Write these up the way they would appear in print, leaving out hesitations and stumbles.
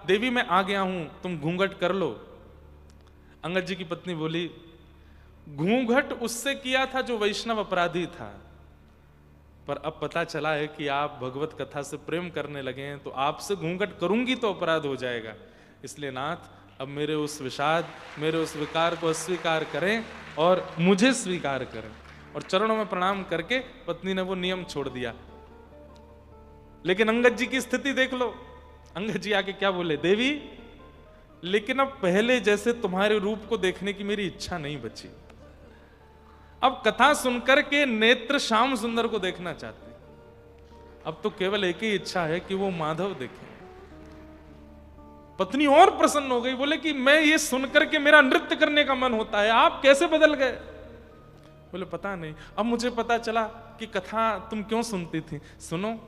देवी मैं आ गया हूं, तुम घूंघट कर लो। अंगद जी की पत्नी बोली, घूंघट उससे किया था जो वैष्णव अपराधी था, पर अब पता चला है कि आप भगवत कथा से प्रेम करने लगे हैं, तो आपसे घूंघट करूंगी तो अपराध हो जाएगा। इसलिए नाथ, अब मेरे उस विषाद, मेरे उस विकार को अस्वीकार करें और मुझे स्वीकार करें। और चरणों में प्रणाम करके पत्नी ने वो नियम छोड़ दिया। लेकिन अंगद जी की स्थिति देख लो। अंगद जी आके क्या बोले, देवी लेकिन अब पहले जैसे तुम्हारे रूप को देखने की मेरी इच्छा नहीं बची। अब कथा सुनकर के नेत्र श्याम सुंदर को देखना चाहते हैं। अब तो केवल एक ही इच्छा है कि वो माधव देखें। पत्नी और प्रसन्न हो गई, बोले कि मैं ये सुनकर के मेरा नृत्य करने का मन होता है, आप कैसे बदल गए? बोले पता नहीं, अब मुझे पता चला कि कथा तुम क्यों सुनती थी। सुनो,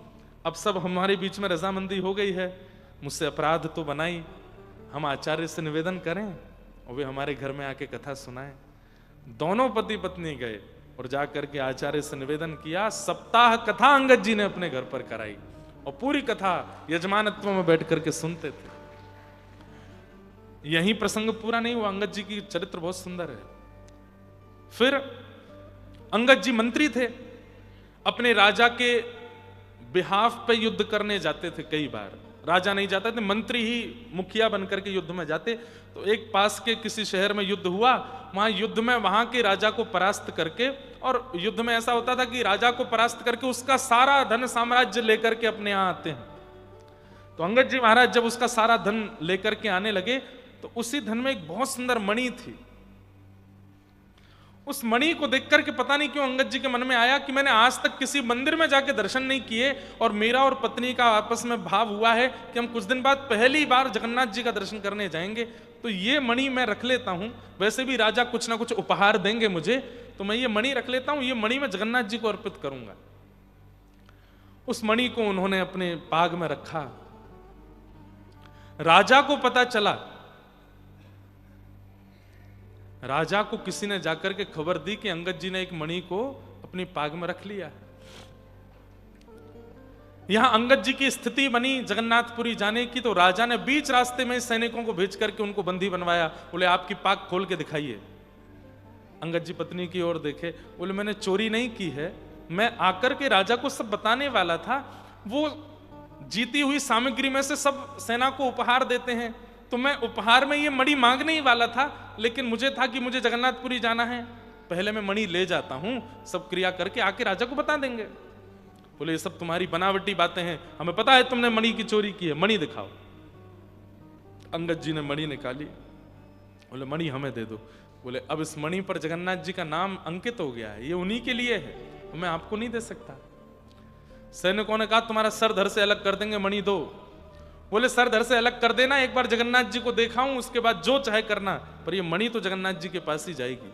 अब सब हमारे बीच में रजामंदी हो गई है, मुझसे अपराध तो बनाई, हम आचार्य से निवेदन करें और वे हमारे घर में आके कथा सुनाएं। दोनों पति पत्नी गए और जाकर के आचार्य से निवेदन किया। सप्ताह कथा अंगद जी ने अपने घर पर कराई और पूरी कथा यजमानत्व में बैठ करके सुनते थे। यही प्रसंग पूरा नहीं हुआ, अंगद जी की चरित्र बहुत सुंदर है। फिर अंगद जी मंत्री थे, अपने राजा के बिहाफ पे युद्ध करने जाते थे। कई बार राजा नहीं जाता थे, मंत्री ही मुखिया बनकर के युद्ध में जाते। तो एक पास के किसी शहर में युद्ध हुआ, वहां युद्ध में वहां के राजा को परास्त करके, और युद्ध में ऐसा होता था कि राजा को परास्त करके उसका सारा धन साम्राज्य लेकर के अपने यहां आते हैं। तो अंगद जी महाराज जब उसका सारा धन लेकर के आने लगे, तो उसी धन में एक बहुत सुंदर मणि थी। उस मणि को देख करके पता नहीं क्यों अंगद जी के मन में आया कि मैंने आज तक किसी मंदिर में जाके दर्शन नहीं किए, और मेरा और पत्नी का आपस में भाव हुआ है कि हम कुछ दिन बाद पहली बार जगन्नाथ जी का दर्शन करने जाएंगे, तो ये मणि मैं रख लेता हूं। वैसे भी राजा कुछ ना कुछ उपहार देंगे मुझे, तो मैं ये मणि रख लेता हूं, ये मणि मैं जगन्नाथ जी को अर्पित करूंगा। उस मणि को उन्होंने अपने पाग में रखा। राजा को पता चला, राजा को किसी ने जाकर के खबर दी कि अंगद जी ने एक मणि को अपनी पाग में रख लिया। यहां अंगद जी की स्थिति बनी जगन्नाथपुरी जाने की, तो राजा ने बीच रास्ते में सैनिकों को भेज करके उनको बंदी बनवाया। बोले आपकी पाग खोल के दिखाइए। अंगद जी पत्नी की ओर देखे, बोले मैंने चोरी नहीं की है, मैं आकर के राजा को सब बताने वाला था। वो जीती हुई सामग्री में से सब सेना को उपहार देते हैं, तो मैं उपहार में ये मणि मांगने ही वाला था, लेकिन मुझे था कि मुझे जगन्नाथपुरी जाना है, पहले मैं मणि ले जाता हूं, सब क्रिया करके आके राजा को बता देंगे। बोले ये सब तुम्हारी बनावटी बातें हैं, हमें पता है तुमने मणि की चोरी की है, मणि दिखाओ। अंगद जी ने मणि निकाली। बोले मणि हमें दे दो। बोले अब इस मणि पर जगन्नाथ जी का नाम अंकित हो गया है, ये उन्हीं के लिए है, मैं आपको नहीं दे सकता। सैनिकों ने कहा तुम्हारा सर धड़ से अलग कर देंगे, मणि दो। बोले सर धड़ से अलग कर देना, एक बार जगन्नाथ जी को दिखाऊं, उसके बाद जो चाहे करना, पर ये मणि तो जगन्नाथ जी के पास ही जाएगी।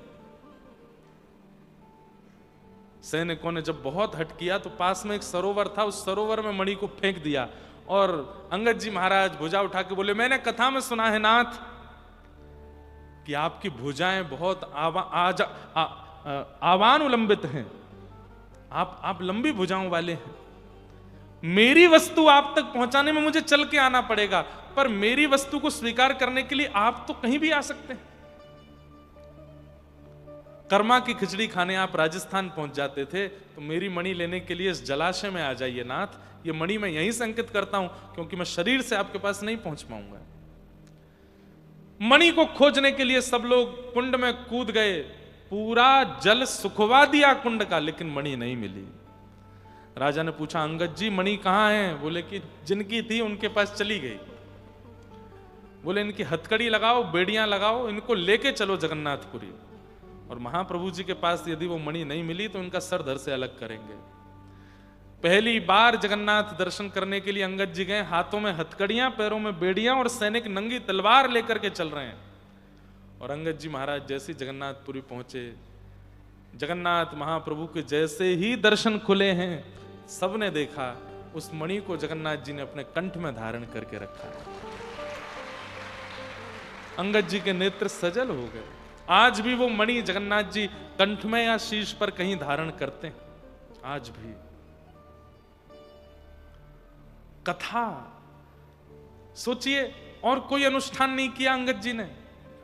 सैनिकों ने जब बहुत हट किया, तो पास में एक सरोवर था, उस सरोवर में मणि को फेंक दिया। और अंगद जी महाराज भुजा उठा के बोले मैंने कथा में सुना है नाथ कि आपकी भुजाएं बहुत आवान उलंबित हैं, आप लंबी भुजाओं वाले हैं। मेरी वस्तु आप तक पहुंचाने में मुझे चल के आना पड़ेगा, पर मेरी वस्तु को स्वीकार करने के लिए आप तो कहीं भी आ सकते हैं। कर्मा की खिचड़ी खाने आप राजस्थान पहुंच जाते थे, तो मेरी मणि लेने के लिए इस जलाशय में आ जाइए नाथ, ये मणि मैं यहीं से अंकित करता हूं, क्योंकि मैं शरीर से आपके पास नहीं पहुंच पाऊंगा। मणि को खोजने के लिए सब लोग कुंड में कूद गए, पूरा जल सुखवा दिया कुंड का, लेकिन मणि नहीं मिली। राजा ने पूछा अंगद जी मणि कहां है? बोले कि जिनकी थी उनके पास चली गई। बोले इनकी हथकड़ी लगाओ, बेड़ियां लगाओ, इनको लेके चलो जगन्नाथपुरी, और महाप्रभु जी के पास यदि वो मणि नहीं मिली तो इनका सर धड़ से अलग करेंगे। पहली बार जगन्नाथ दर्शन करने के लिए अंगद जी गए, हाथों में हथकड़ियां, पैरों में बेड़ियां, और सैनिक नंगी तलवार लेकर के चल रहे हैं। और अंगद जी महाराज जैसे जगन्नाथपुरी पहुंचे, जगन्नाथ महाप्रभु के जैसे ही दर्शन खुले हैं, सबने देखा उस मणि को जगन्नाथ जी ने अपने कंठ में धारण करके रखा है। अंगद जी के नेत्र सजल हो गए। आज भी वो मणि जगन्नाथ जी कंठ में या शीश पर कहीं धारण करते हैं, आज भी। कथा सोचिए, और कोई अनुष्ठान नहीं किया अंगद जी ने,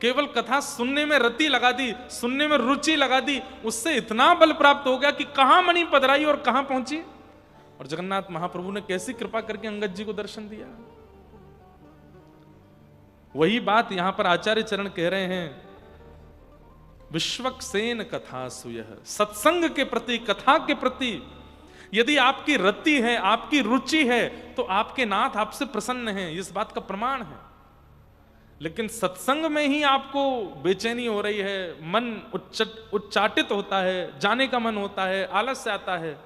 केवल कथा सुनने में रति लगा दी, सुनने में रुचि लगा दी, उससे इतना बल प्राप्त हो गया कि कहां मणि पधराई और कहां पहुंची। और जगन्नाथ महाप्रभु ने कैसी कृपा करके अंगद जी को दर्शन दिया। वही बात यहां पर आचार्य चरण कह रहे हैं, विश्वक्सेन कथा सुयः, सत्संग के प्रति, कथा के प्रति यदि आपकी रति है, आपकी रुचि है, तो आपके नाथ आपसे प्रसन्न हैं, इस बात का प्रमाण है। लेकिन सत्संग में ही आपको बेचैनी हो रही है, मन उच्चाटित होता है, जाने का मन होता है, आलस्य आता है,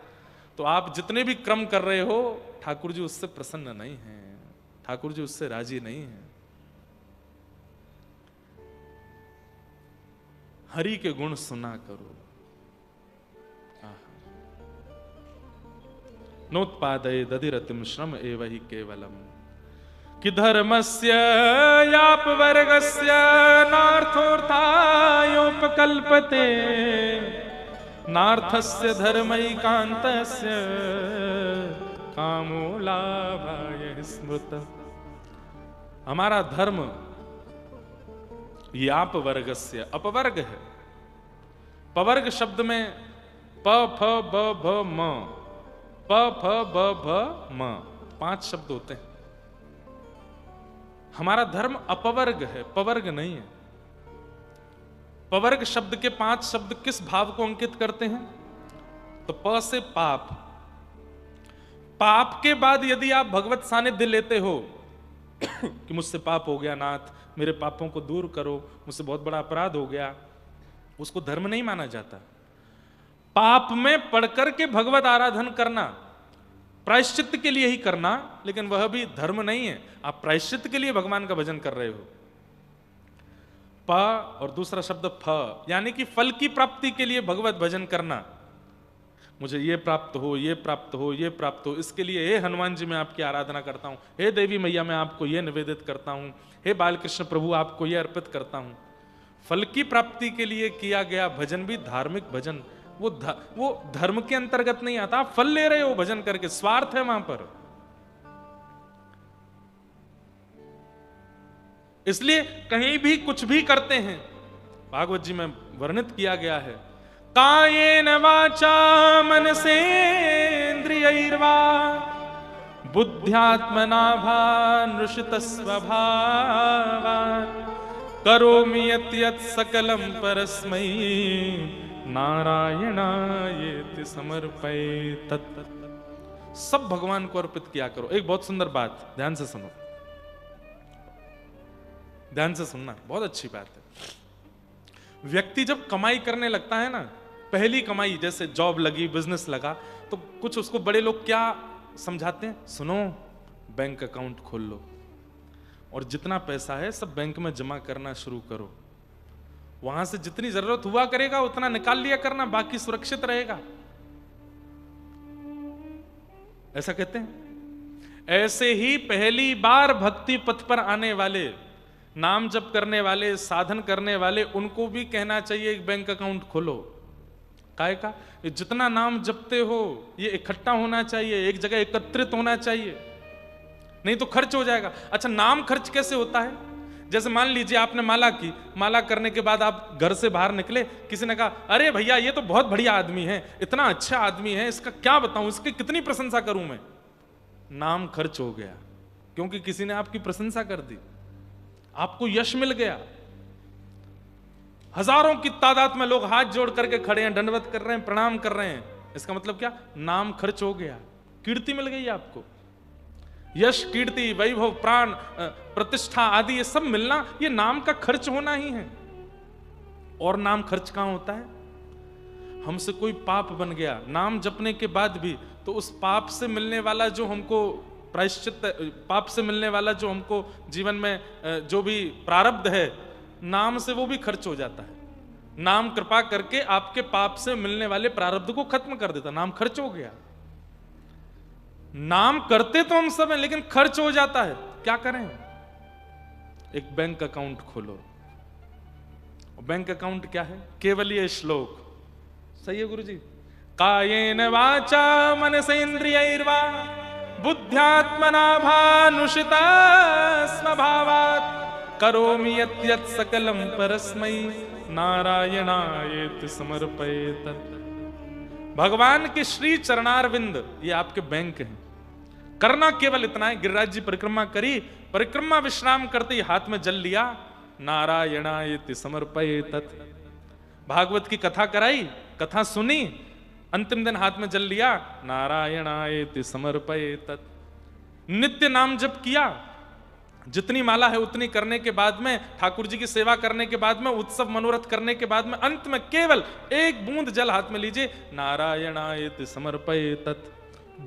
तो आप जितने भी क्रम कर रहे हो, ठाकुर जी उससे प्रसन्न नहीं हैं, ठाकुर जी उससे राजी नहीं हैं। हरि के गुण सुना करो। नोत्पादये दधिरतिम श्रम एव हि केवलम कि धर्मस्य यापवर्गस्य नार्थोऽर्थायोपकल्पते नार्थस्य धर्मैकान्तस्य कामो लाभाय स्मृत। हमारा धर्म याप वर्गस्य, अपवर्ग है। पवर्ग शब्द में प फ ब भ म, प फ ब भ म 5 शब्द होते हैं। हमारा धर्म अपवर्ग है, पवर्ग नहीं है। पवर्ग शब्द के 5 शब्द किस भाव को अंकित करते हैं? तो प से पाप, पाप के बाद यदि आप भगवत सानिध्य लेते हो कि मुझसे पाप हो गया नाथ, मेरे पापों को दूर करो, मुझसे बहुत बड़ा अपराध हो गया, उसको धर्म नहीं माना जाता। पाप में पढ़कर के भगवत आराधन करना, प्रायश्चित के लिए ही करना, लेकिन वह भी धर्म नहीं है। आप प्रायश्चित के लिए भगवान का भजन कर रहे हो। प और दूसरा शब्द फ, यानी कि फल की प्राप्ति के लिए भगवत भजन करना। मुझे ये प्राप्त हो, ये प्राप्त हो, ये प्राप्त हो, इसके लिए हे हनुमान जी मैं आपकी आराधना करता हूं, हे देवी मैया मैं आपको ये निवेदित करता हूं, हे बालकृष्ण प्रभु आपको ये अर्पित करता हूं। फल की प्राप्ति के लिए किया गया भजन भी धार्मिक भजन, वो धर्म के अंतर्गत नहीं आता। आप फल ले रहे हो भजन करके, स्वार्थ है वहां पर। इसलिए कहीं भी कुछ भी करते हैं, भागवत जी में वर्णित किया गया है, कायेन वाचा मनसेन्द्रियैर्वा बुद्ध्यात्मना भानुषित स्वभावात् करोमि यत् यत् सकलं परस्मै नारायणायेति समर्पये तत्। सब भगवान को अर्पित किया करो। एक बहुत सुंदर बात, ध्यान से सुनो, ध्यान से सुनना, बहुत अच्छी बात है। व्यक्ति जब कमाई करने लगता है ना, पहली कमाई, जैसे जॉब लगी, बिजनेस लगा, तो कुछ उसको बड़े लोग क्या समझाते हैं, सुनो बैंक अकाउंट खोल लो और जितना पैसा है सब बैंक में जमा करना शुरू करो, वहां से जितनी जरूरत हुआ करेगा उतना निकाल लिया करना, बाकी सुरक्षित रहेगा, ऐसा कहते हैं। ऐसे ही पहली बार भक्ति पथ पर आने वाले, नाम जप करने वाले, साधन करने वाले, उनको भी कहना चाहिए एक बैंक अकाउंट खोलो। काहे का? ये जितना नाम जपते हो ये इकट्ठा होना चाहिए, एक जगह एकत्रित होना चाहिए, नहीं तो खर्च हो जाएगा। अच्छा, नाम खर्च कैसे होता है? जैसे मान लीजिए आपने माला की, माला करने के बाद आप घर से बाहर निकले, किसी ने कहा अरे भैया ये तो बहुत बढ़िया आदमी है, इतना अच्छा आदमी है, इसका क्या बताऊं, इसकी कितनी प्रशंसा करूं मैं। नाम खर्च हो गया, क्योंकि किसी ने आपकी प्रशंसा कर दी, आपको यश मिल गया। हजारों की तादाद में लोग हाथ जोड़ करके खड़े हैं, दंडवत कर रहे हैं, प्रणाम कर रहे हैं, इसका मतलब क्या? नाम खर्च हो गया, कीर्ति मिल गई आपको। यश, कीर्ति, वैभव, प्राण प्रतिष्ठा आदि ये सब मिलना, ये नाम का खर्च होना ही है। और नाम खर्च कहां होता है? हमसे कोई पाप बन गया, नाम जपने के बाद भी, तो उस पाप से मिलने वाला जो हमको प्रायश्चित, पाप से मिलने वाला जो हमको जीवन में जो भी प्रारब्ध है, नाम से वो भी खर्च हो जाता है। नाम कृपा करके आपके पाप से मिलने वाले प्रारब्ध को खत्म कर देता, नाम खर्च हो गया। नाम करते तो हम सब हैं, लेकिन खर्च हो जाता है, क्या करें? एक बैंक अकाउंट खोलो। बैंक अकाउंट क्या है? केवल ये श्लोक सही है गुरु जी, कायेन वाचा मनसेन्द्रियैर्वा बुद्ध्यात्मना भानुषिता स्वभावात् करोमि यत् यत् सकलम परस्मै नारायणायेति समर्पयेत। भगवान के श्री चरणारविंद ये आपके बैंक हैं। करना केवल इतना है, गिरिराज जी परिक्रमा करी, परिक्रमा विश्राम करते ही हाथ में जल लिया, नारायणायेति समर्पयेत। भागवत की कथा कराई, कथा सुनी, अंतिम दिन हाथ में जल लिया, नारायणायेति समर्पयेत। नित्य नाम जप किया, जितनी माला है उतनी करने के बाद में, ठाकुर जी की सेवा करने के बाद में, उत्सव मनोरथ करने के बाद में, अंत में केवल एक बूंद जल हाथ में लीजिए, नारायणायेति समर्पयेत।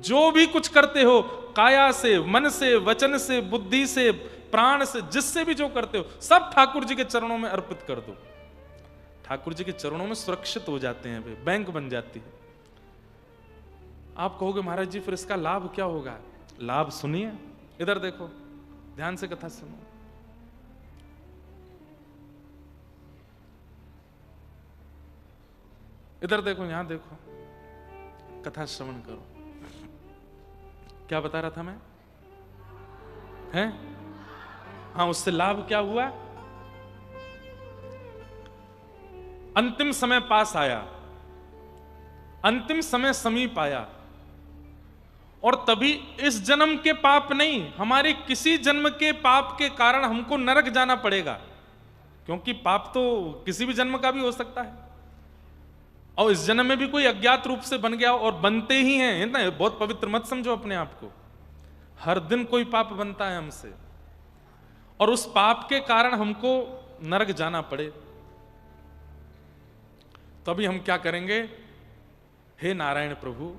जो भी कुछ करते हो, काया से, मन से, वचन से, बुद्धि से, प्राण से, जिससे भी जो करते हो, सब ठाकुर जी के चरणों में अर्पित कर दो। ठाकुर जी के चरणों में सुरक्षित हो जाते हैं, वे बैंक बन जाती है। आप कहोगे महाराज जी फिर इसका लाभ क्या होगा? लाभ सुनिए, इधर देखो, ध्यान से कथा सुनो। इधर देखो, यहां देखो, कथा श्रवण करो। क्या बता रहा था मैं? हैं? हाँ, उससे लाभ क्या हुआ? अंतिम समय पास आया, अंतिम समय समीप आया, और तभी इस जन्म के पाप नहीं, हमारे किसी जन्म के पाप के कारण हमको नरक जाना पड़ेगा, क्योंकि पाप तो किसी भी जन्म का भी हो सकता है। और इस जन्म में भी कोई अज्ञात रूप से बन गया, और बनते ही हैं, है ना? बहुत पवित्र मत समझो अपने आप को। हर दिन कोई पाप बनता है हमसे, और उस पाप के कारण हमको नरक जाना पड़े, तभी हम क्या करेंगे? हे नारायण प्रभु,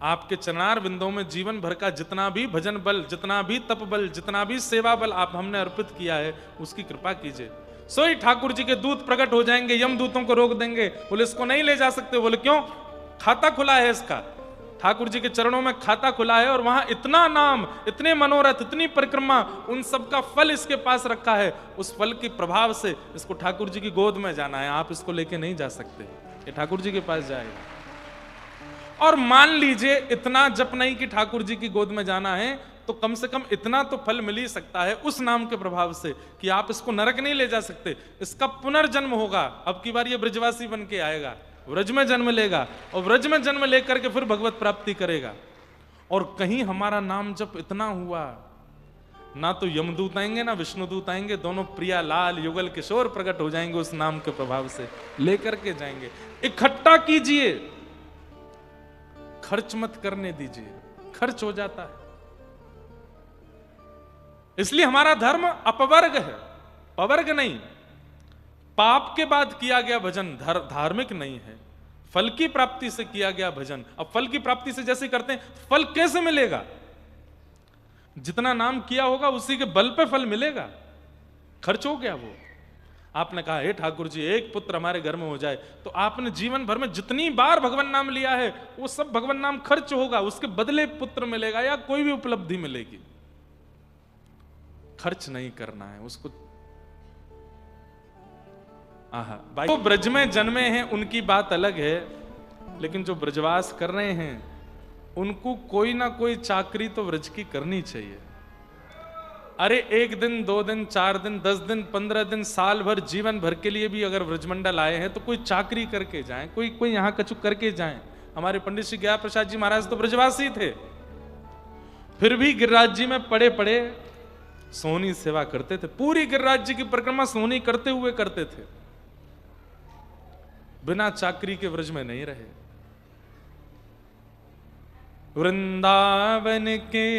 आपके चरणार बिंदों में जीवन भर का जितना भी भजन बल, जितना भी तप बल, जितना भी सेवा बल आप हमने अर्पित किया है, उसकी कृपा कीजिए। सोई ठाकुर जी के दूत प्रकट हो जाएंगे, यम दूतों को रोक देंगे, बोले इसको नहीं ले जा सकते। बोले क्यों? खाता खुला है इसका, ठाकुर जी के चरणों में खाता खुला है, और वहां इतना नाम, इतने मनोरथ, इतनी परिक्रमा, उन सब का फल इसके पास रखा है। उस फल के प्रभाव से इसको ठाकुर जी की गोद में जाना है, आप इसको लेके नहीं जा सकते, ये ठाकुर जी के पास जाएगा। और मान लीजिए इतना जप नहीं कि ठाकुर जी की गोद में जाना है, तो कम से कम इतना तो फल मिल ही सकता है उस नाम के प्रभाव से कि आप इसको नरक नहीं ले जा सकते, इसका पुनर्जन्म होगा। अब की बार ये ब्रजवासी बन के आएगा, व्रज में जन्म लेगा, और व्रज में जन्म लेकर के फिर भगवत प्राप्ति करेगा। और कहीं हमारा नाम जप इतना हुआ, ना तो यमदूत आएंगे ना विष्णुदूत आएंगे, दोनों प्रिया लाल युगल किशोर प्रकट हो जाएंगे, उस नाम के प्रभाव से लेकर के जाएंगे। इकट्ठा कीजिए, खर्च मत करने दीजिए, खर्च हो जाता है। इसलिए हमारा धर्म अपवर्ग है, पवर्ग नहीं। पाप के बाद किया गया भजन धार्मिक नहीं है, फल की प्राप्ति से किया गया भजन। अब फल की प्राप्ति से जैसे करते हैं, फल कैसे मिलेगा? जितना नाम किया होगा उसी के बल पे फल मिलेगा, खर्च हो गया वो। आपने कहा हे ठाकुर जी एक पुत्र हमारे घर में हो जाए, तो आपने जीवन भर में जितनी बार भगवान नाम लिया है वो सब भगवान नाम खर्च होगा, उसके बदले पुत्र मिलेगा या कोई भी उपलब्धि मिलेगी। खर्च नहीं करना है उसको। भाई तो ब्रज में जन्मे हैं उनकी बात अलग है, लेकिन जो ब्रजवास कर रहे हैं उनको कोई ना कोई चाकरी तो व्रज की करनी चाहिए। अरे 1 दिन 2 दिन 4 दिन 10 दिन 15 दिन साल भर जीवन भर के लिए भी अगर व्रजमंडल आए हैं तो कोई चाकरी करके जाएं, कोई यहाँ कछु करके जाएं। हमारे पंडित श्री ज्ञान प्रसाद जी महाराज तो ब्रजवासी थे, फिर भी गिरिराज जी में पड़े पड़े सोहनी सेवा करते थे। पूरी गिरिराज जी की परिक्रमा सोहनी करते हुए करते थे, बिना चाकरी के व्रज में नहीं रहे। वृंदावन के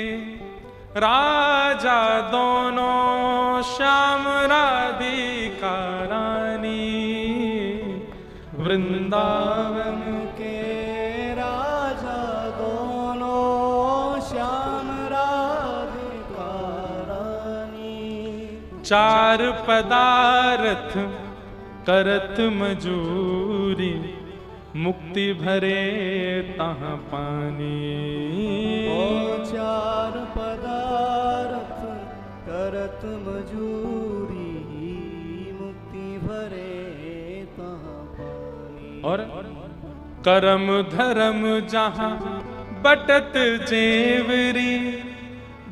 राजा दोनों श्याम राधिका रानी, वृंदावन के राजा दोनों श्याम राधिका रानी। 4 पदार्थ करत मजूरी, मुक्ति भरे तहाँ पानी। 4 पदार्थ करत मजूरी, मुक्ति भरे तहाँ पानी। और करम धर्म जहाँ बटत जेवरी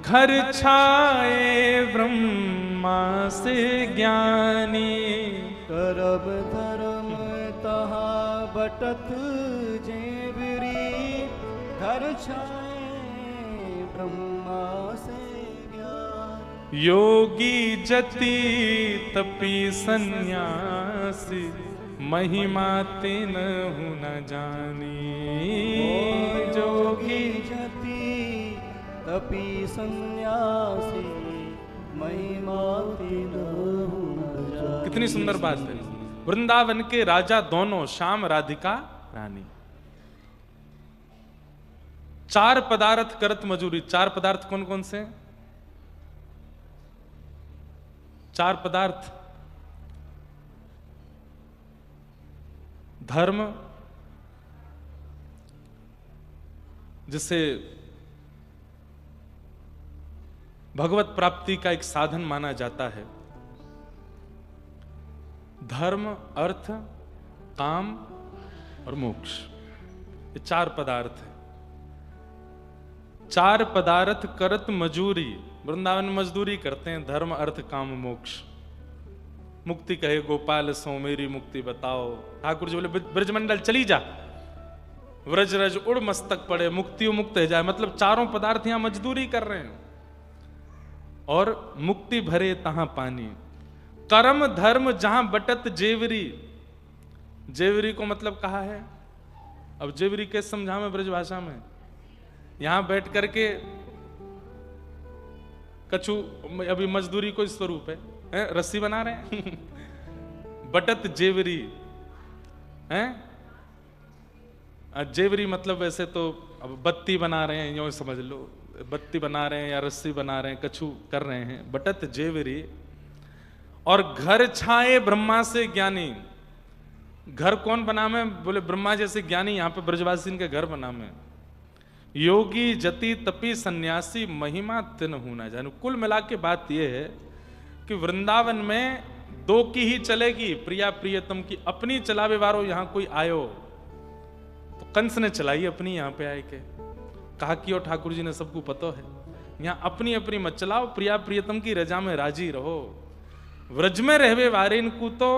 घर छाए ब्रह्मा से ज्ञानी। करब धर्म तहा बटत जेवरी घर छाए ब्रह्मा से ज्ञान। योगी जति तपी सन्यासी महिमा तिनहु न जानी। जोगी जति तपी सन्यासी महिमा तिनहु न जानी। कितनी सुंदर बात है। वृंदावन के राजा दोनों, श्याम राधिका रानी। 4 पदार्थ करत मजूरी। 4 पदार्थ कौन कौन से? 4 पदार्थ: धर्म, जिसे भगवत प्राप्ति का एक साधन माना जाता है। धर्म, अर्थ, काम और मोक्ष, ये 4 पदार्थ हैं। 4 पदार्थ करत मजूरी। वृंदावन में मजदूरी करते हैं। धर्म, अर्थ, काम, मोक्ष। मुक्ति कहे गोपाल सो मेरी मुक्ति बताओ। ठाकुर जी बोले ब्रजमंडल चली जा, व्रज रज उड़ मस्तक पड़े, मुक्ति मुक्त है जाए। मतलब 4 पदार्थ यहां मजदूरी कर रहे हैं। और मुक्ति भरे तहां पानी। कर्म धर्म जहां बटत जेवरी। जेवरी को मतलब कहा है। अब जेवरी कैसे समझा मैं ब्रज भाषा में? यहां बैठ करके कछु, अभी मजदूरी कोई स्वरूप है, रस्सी बना रहे हैं बटत जेवरी हैं। जेवरी मतलब वैसे तो अब बत्ती बना रहे हैं, यूं समझ लो, बत्ती बना रहे हैं या रस्सी बना रहे हैं, कछु कर रहे हैं। बटत जेवरी। और घर छाए ब्रह्मा से ज्ञानी। घर कौन बना में? बोले ब्रह्मा जैसे ज्ञानी। यहां पे ब्रजवासी के घर बना में। योगी जति तपी सन्यासी महिमा तिनहु न जानी। कुल मिला के बात यह है कि वृंदावन में 2 की ही चलेगी, प्रिया प्रियतम की। अपनी चलावे वारो यहां कोई आयो तो कंस ने चलाई अपनी, यहां पे आए के कहा कि और ठाकुर जी ने सबको पता है, यहां अपनी अपनी मत चलाओ, प्रिया प्रियतम की रजा में राजी रहो। व्रज में रहवे वारे इनको तो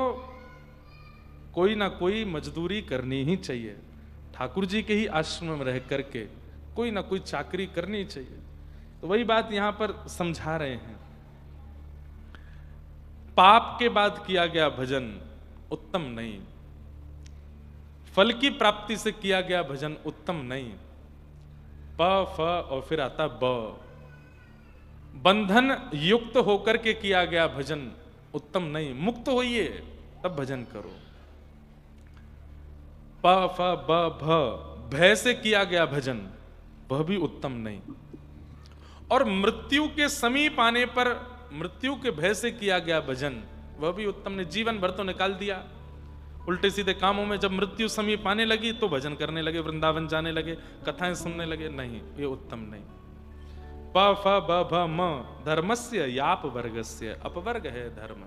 कोई ना कोई मजदूरी करनी ही चाहिए। ठाकुर जी के ही आश्रम में रह करके कोई ना कोई चाकरी करनी चाहिए। तो वही बात यहां पर समझा रहे हैं। पाप के बाद किया गया भजन उत्तम नहीं, फल की प्राप्ति से किया गया भजन उत्तम नहीं। प फ और फिर आता ब। बंधन युक्त होकर के किया गया भजन उत्तम नहीं। मुक्त होइए तब भजन करो। प फ ब भ, भय से किया गया भजन वह भी उत्तम नहीं। और मृत्यु के समीप आने पर मृत्यु के भय से किया गया भजन वह भी उत्तम नहीं। जीवन भर तो निकाल दिया उल्टे सीधे कामों में, जब मृत्यु समीप आने लगी तो भजन करने लगे, वृंदावन जाने लगे, कथाएं सुनने लगे। नहीं, ये उत्तम नहीं। प फ ब भ म, धर्मस्य याप वर्गस्य, अपवर्ग है धर्म।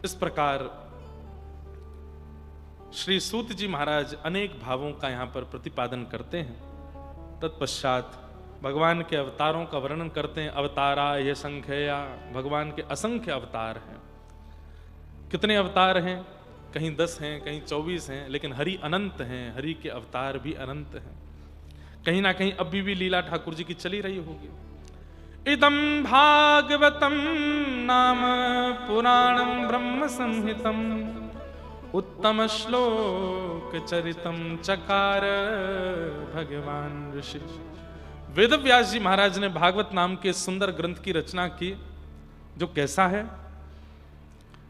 इस प्रकार श्री सूत जी महाराज अनेक भावों का यहां पर प्रतिपादन करते हैं। तत्पश्चात भगवान के अवतारों का वर्णन करते हैं। अवतारा ये संख्या, भगवान के असंख्य अवतार हैं। कितने अवतार हैं? कहीं 10 हैं, कहीं 24 हैं, लेकिन हरि अनंत हैं। हरि के अवतार भी अनंत हैं। कहीं ना कहीं अभी भी लीला ठाकुर जी की चली रही होगी। इदम भागवतम नाम पुराणम ब्रह्म संहितम उत्तम श्लोक चरितम चकार भगवान ऋषि। वेद व्यास जी महाराज ने भागवत नाम के सुंदर ग्रंथ की रचना की, जो कैसा है?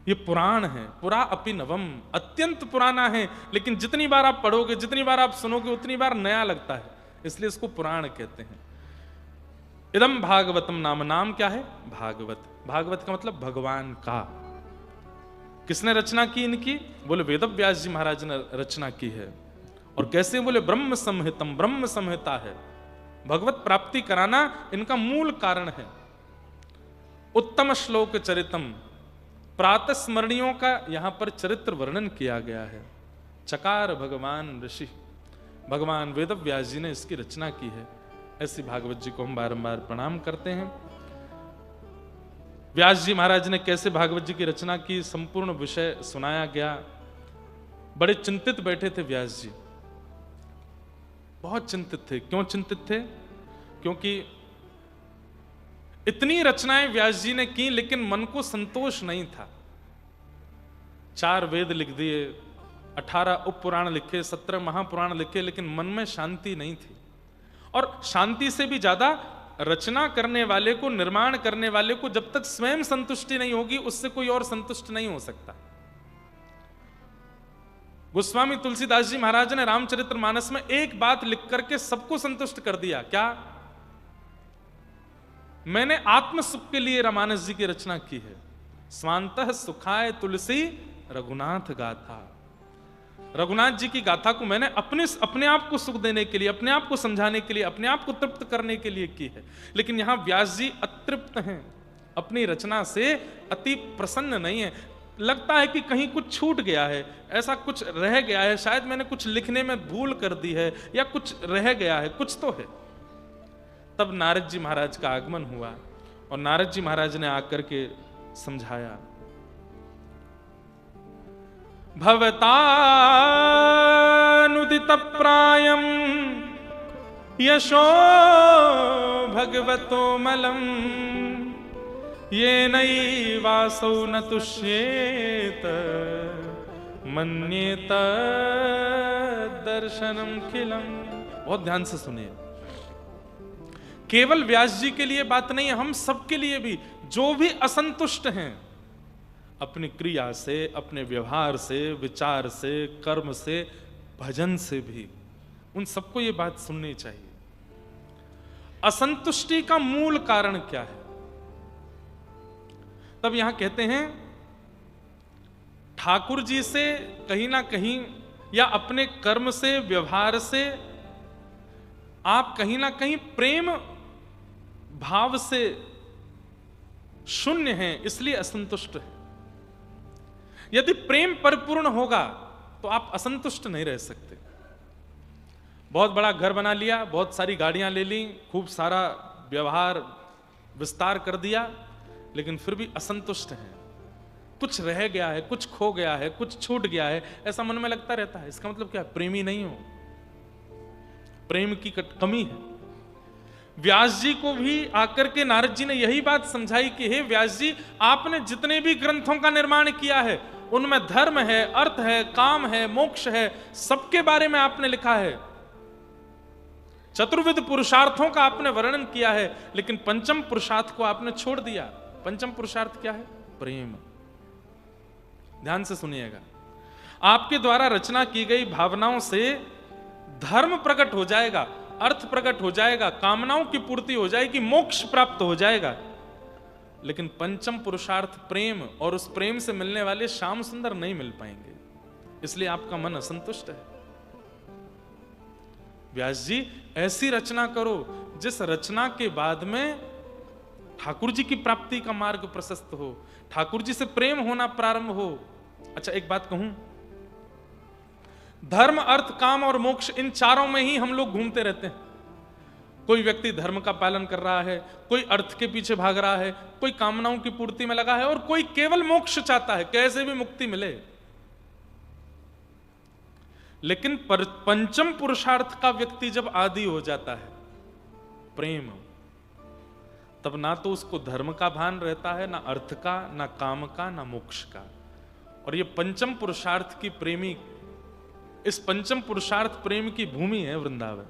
ये पुराण है। पुरा अपि नवम, अत्यंत पुराना है, लेकिन जितनी बार आप पढ़ोगे, जितनी बार आप सुनोगे, उतनी बार नया लगता है, इसलिए इसको पुराण कहते हैं। इदम भागवतम नाम, नाम क्या है? भागवत। भागवत का मतलब भगवान का। किसने रचना की इनकी? बोले वेद व्यास जी महाराज ने रचना की है। और कैसे? बोले ब्रह्म संहितम, ब्रह्म संहिता है। भगवत प्राप्ति कराना इनका मूल कारण है। उत्तम श्लोक चरितम, प्रातः स्मरणियों का यहां पर चरित्र वर्णन किया गया है। चकार भगवान ऋषि, भगवान वेद व्यास जी ने इसकी रचना की है। ऐसी भागवत जी को हम बारंबार प्रणाम करते हैं। व्यास जी महाराज ने कैसे भागवत जी की रचना की, संपूर्ण विषय सुनाया गया। बड़े चिंतित बैठे थे व्यास जी, बहुत चिंतित थे। क्यों चिंतित थे? क्योंकि इतनी रचनाएं व्यास जी ने की, लेकिन मन को संतोष नहीं था। 4 वेद लिख दिए, 18 उप पुराण लिखे, 17 महापुराण लिखे, लेकिन मन में शांति नहीं थी। और शांति से भी ज्यादा रचना करने वाले को, निर्माण करने वाले को जब तक स्वयं संतुष्टि नहीं होगी, उससे कोई और संतुष्ट नहीं हो सकता। गोस्वामी तुलसीदास जी महाराज ने रामचरितमानस में एक बात लिख करके सबको संतुष्ट कर दिया। क्या? मैंने आत्म सुख के लिए रामानस जी की रचना की है। स्वांतः सुखाय तुलसी रघुनाथ गाथा। रघुनाथ जी की गाथा को मैंने अपने आप को सुख देने के लिए, अपने आप को समझाने के लिए, अपने आप को तृप्त करने के लिए की है। लेकिन यहां व्यास जी अतृप्त हैं, अपनी रचना से अति प्रसन्न नहीं है। लगता है कि कहीं कुछ छूट गया है, ऐसा कुछ रह गया है, शायद मैंने कुछ लिखने में भूल कर दी है, या कुछ रह गया है, कुछ तो है। तब नारद जी महाराज का आगमन हुआ और नारद जी महाराज ने आकर के समझाया। भवतानुदित प्रायम यशो भगवतो मलम ये नैवासौ न तुष्येत मन्येत दर्शनम खिलम। बहुत ध्यान से सुनिए, केवल व्यास जी के लिए बात नहीं है, हम सबके लिए भी, जो भी असंतुष्ट हैं अपनी क्रिया से, अपने व्यवहार से, विचार से, कर्म से, भजन से भी, उन सबको ये बात सुननी चाहिए। असंतुष्टि का मूल कारण क्या है? तब यहां कहते हैं ठाकुर जी से कहीं ना कहीं, या अपने कर्म से, व्यवहार से आप कहीं ना कहीं प्रेम भाव से शून्य हैं, इसलिए असंतुष्ट हैं। यदि प्रेम परिपूर्ण होगा तो आप असंतुष्ट नहीं रह सकते। बहुत बड़ा घर बना लिया, बहुत सारी गाड़ियां ले ली, खूब सारा व्यवहार विस्तार कर दिया, लेकिन फिर भी असंतुष्ट हैं। कुछ रह गया है, कुछ खो गया है, कुछ छूट गया है, ऐसा मन में लगता रहता है। इसका मतलब क्या है? प्रेमी नहीं हो, प्रेम की कमी है। व्यास जी को भी आकर के नारद जी ने यही बात समझाई कि हे व्यास जी, आपने जितने भी ग्रंथों का निर्माण किया है उनमें धर्म है, अर्थ है, काम है, मोक्ष है, सबके बारे में आपने लिखा है। चतुर्विध पुरुषार्थों का आपने वर्णन किया है, लेकिन पंचम पुरुषार्थ को आपने छोड़ दिया। पंचम पुरुषार्थ क्या है? प्रेम। ध्यान से सुनिएगा, आपके द्वारा रचना की गई भावनाओं से धर्म प्रकट हो जाएगा, अर्थ प्रकट हो जाएगा, कामनाओं की पूर्ति हो जाएगी, मोक्ष प्राप्त हो जाएगा। लेकिन पंचम पुरुषार्थ प्रेम, और उस प्रेम से मिलने वाले श्याम सुंदर नहीं मिल पाएंगे, इसलिए आपका मन असंतुष्ट है। व्यास जी, ऐसी रचना करो जिस रचना के बाद में ठाकुर जी की प्राप्ति का मार्ग प्रशस्त हो, ठाकुर जी से प्रेम होना प्रारंभ हो। अच्छा, एक बात कहूं, धर्म, अर्थ, काम और मोक्ष, इन चारों में ही हम लोग घूमते रहते हैं। कोई व्यक्ति धर्म का पालन कर रहा है, कोई अर्थ के पीछे भाग रहा है, कोई कामनाओं की पूर्ति में लगा है, और कोई केवल मोक्ष चाहता है, कैसे भी मुक्ति मिले। लेकिन पंचम पुरुषार्थ का व्यक्ति जब आदी हो जाता है, प्रेम, तब ना तो उसको धर्म का भान रहता है, ना अर्थ का, ना काम का, ना मोक्ष का। और ये पंचम पुरुषार्थ की प्रेमी, इस पंचम पुरुषार्थ प्रेम की भूमि है वृंदावन,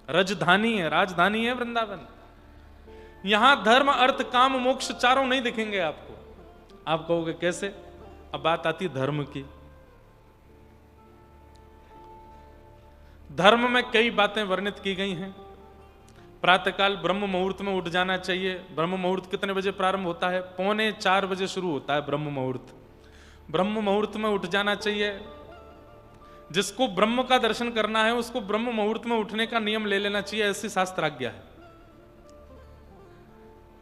राजधानी है, राजधानी है वृंदावन। यहां धर्म, अर्थ, काम, मोक्ष चारों नहीं दिखेंगे आपको। आप कहोगे कैसे? अब बात आती धर्म की। धर्म में कई बातें वर्णित की गई हैं। प्रातःकाल ब्रह्म मुहूर्त में उठ जाना चाहिए। ब्रह्म मुहूर्त कितने बजे प्रारंभ होता है? 3:45 बजे शुरू होता है ब्रह्म मुहूर्त। ब्रह्म मुहूर्त में उठ जाना चाहिए। जिसको ब्रह्म का दर्शन करना है उसको ब्रह्म मुहूर्त में उठने का नियम ले लेना चाहिए, ऐसी शास्त्राज्ञा है।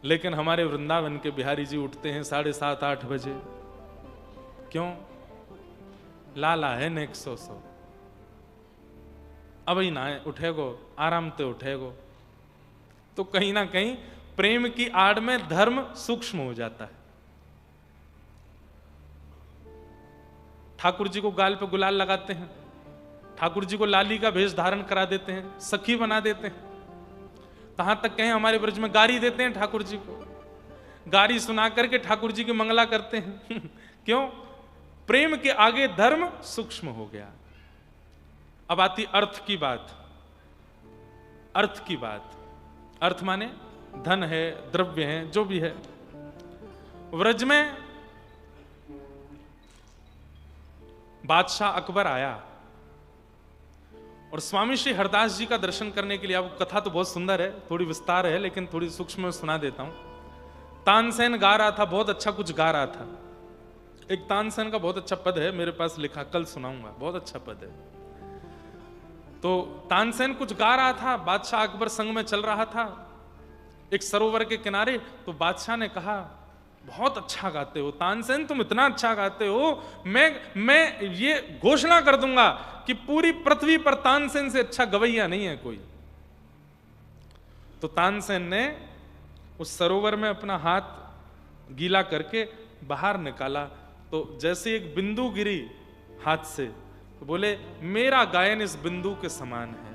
लेकिन हमारे वृंदावन के बिहारी जी उठते हैं 7:30-8 बजे। क्यों? लाला है नेक 100। अब ही ना उठेगो, आराम से उठेगो। तो कहीं ना कहीं प्रेम की आड़ में धर्म सूक्ष्म हो जाता है। ठाकुर जी को गाल पे गुलाल लगाते हैं, ठाकुर जी को लाली का भेष धारण करा देते हैं, सखी बना देते हैं, कहां तक कहें हमारे ब्रज में गारी देते हैं ठाकुर जी को, गारी सुना करके ठाकुर जी की मंगला करते हैं। क्यों? प्रेम के आगे धर्म सूक्ष्म हो गया। अब आती अर्थ की बात। अर्थ की बात, अर्थ माने धन है, द्रव्य है, जो भी है। व्रज में बादशाह अकबर आया और स्वामी श्री हरदास जी का दर्शन करने के लिए। अब कथा तो बहुत सुंदर है, थोड़ी विस्तार है, लेकिन थोड़ी सूक्ष्म में सुना देता हूं। तानसेन गा रहा था, बहुत अच्छा कुछ गा रहा था। एक तानसेन का बहुत अच्छा पद है मेरे पास लिखा, कल सुनाऊंगा, बहुत अच्छा पद है। तो तानसेन कुछ गा रहा था, बादशाह अकबर संग में चल रहा था एक सरोवर के किनारे। तो बादशाह ने कहा, बहुत अच्छा गाते हो तानसेन, तुम इतना अच्छा गाते हो, मैं ये घोषणा कर दूंगा कि पूरी पृथ्वी पर तानसेन से अच्छा गवैया नहीं है कोई। तो तानसेन ने उस सरोवर में अपना हाथ गीला करके बाहर निकाला, तो जैसे एक बिंदु गिरी हाथ से, तो बोले, मेरा गायन इस बिंदु के समान है।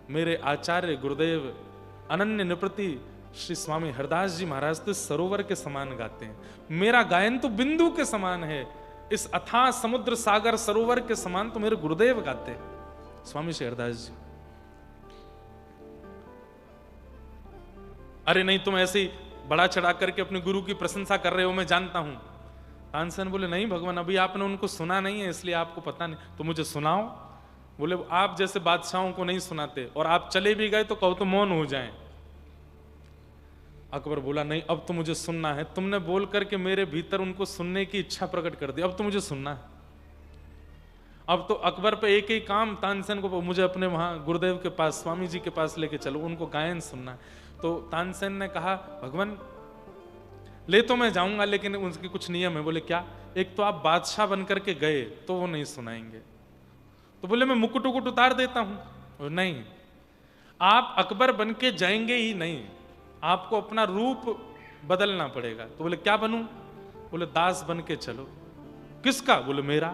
मेरे आचार्य गुरुदेव अनन्य निपृति श्री स्वामी हरदास जी महाराज तो सरोवर के समान गाते हैं, मेरा गायन तो बिंदु के समान है, इस अथाह समुद्र सागर सरोवर के समान तो मेरे गुरुदेव गाते हैं, स्वामी श्री हरदास जी। अरे नहीं, तुम ऐसे ही बड़ा चढ़ा करके अपने गुरु की प्रशंसा कर रहे हो, मैं जानता हूं। तानसेन बोले, नहीं भगवान, अभी आपने उनको सुना नहीं है इसलिए आपको पता नहीं, तो मुझे सुनाओ। बोले, आप जैसे बादशाहों को नहीं सुनाते, और आप चले भी गए तो कहो तो मौन हो जाएं। अकबर बोला, नहीं अब तो मुझे सुनना है, तुमने बोल करके मेरे भीतर उनको सुनने की इच्छा प्रकट कर दी, अब तो मुझे सुनना है। अब तो अकबर पे एक ही काम, तानसेन को मुझे अपने वहां गुरुदेव के पास, स्वामी जी के पास लेके चलो, उनको गायन सुनना है। तो तानसेन ने कहा, भगवान ले तो मैं जाऊंगा, लेकिन उनके कुछ नियम है। बोले, क्या? एक तो आप बादशाह बन करके गए तो वो नहीं सुनाएंगे। तो बोले, मैं मुकुट उकुट उतार देता हूं। नहीं, आप अकबर बन के जाएंगे ही नहीं, आपको अपना रूप बदलना पड़ेगा। तो बोले, क्या बनूं? बोले, दास बन के चलो। किसका? बोले, मेरा।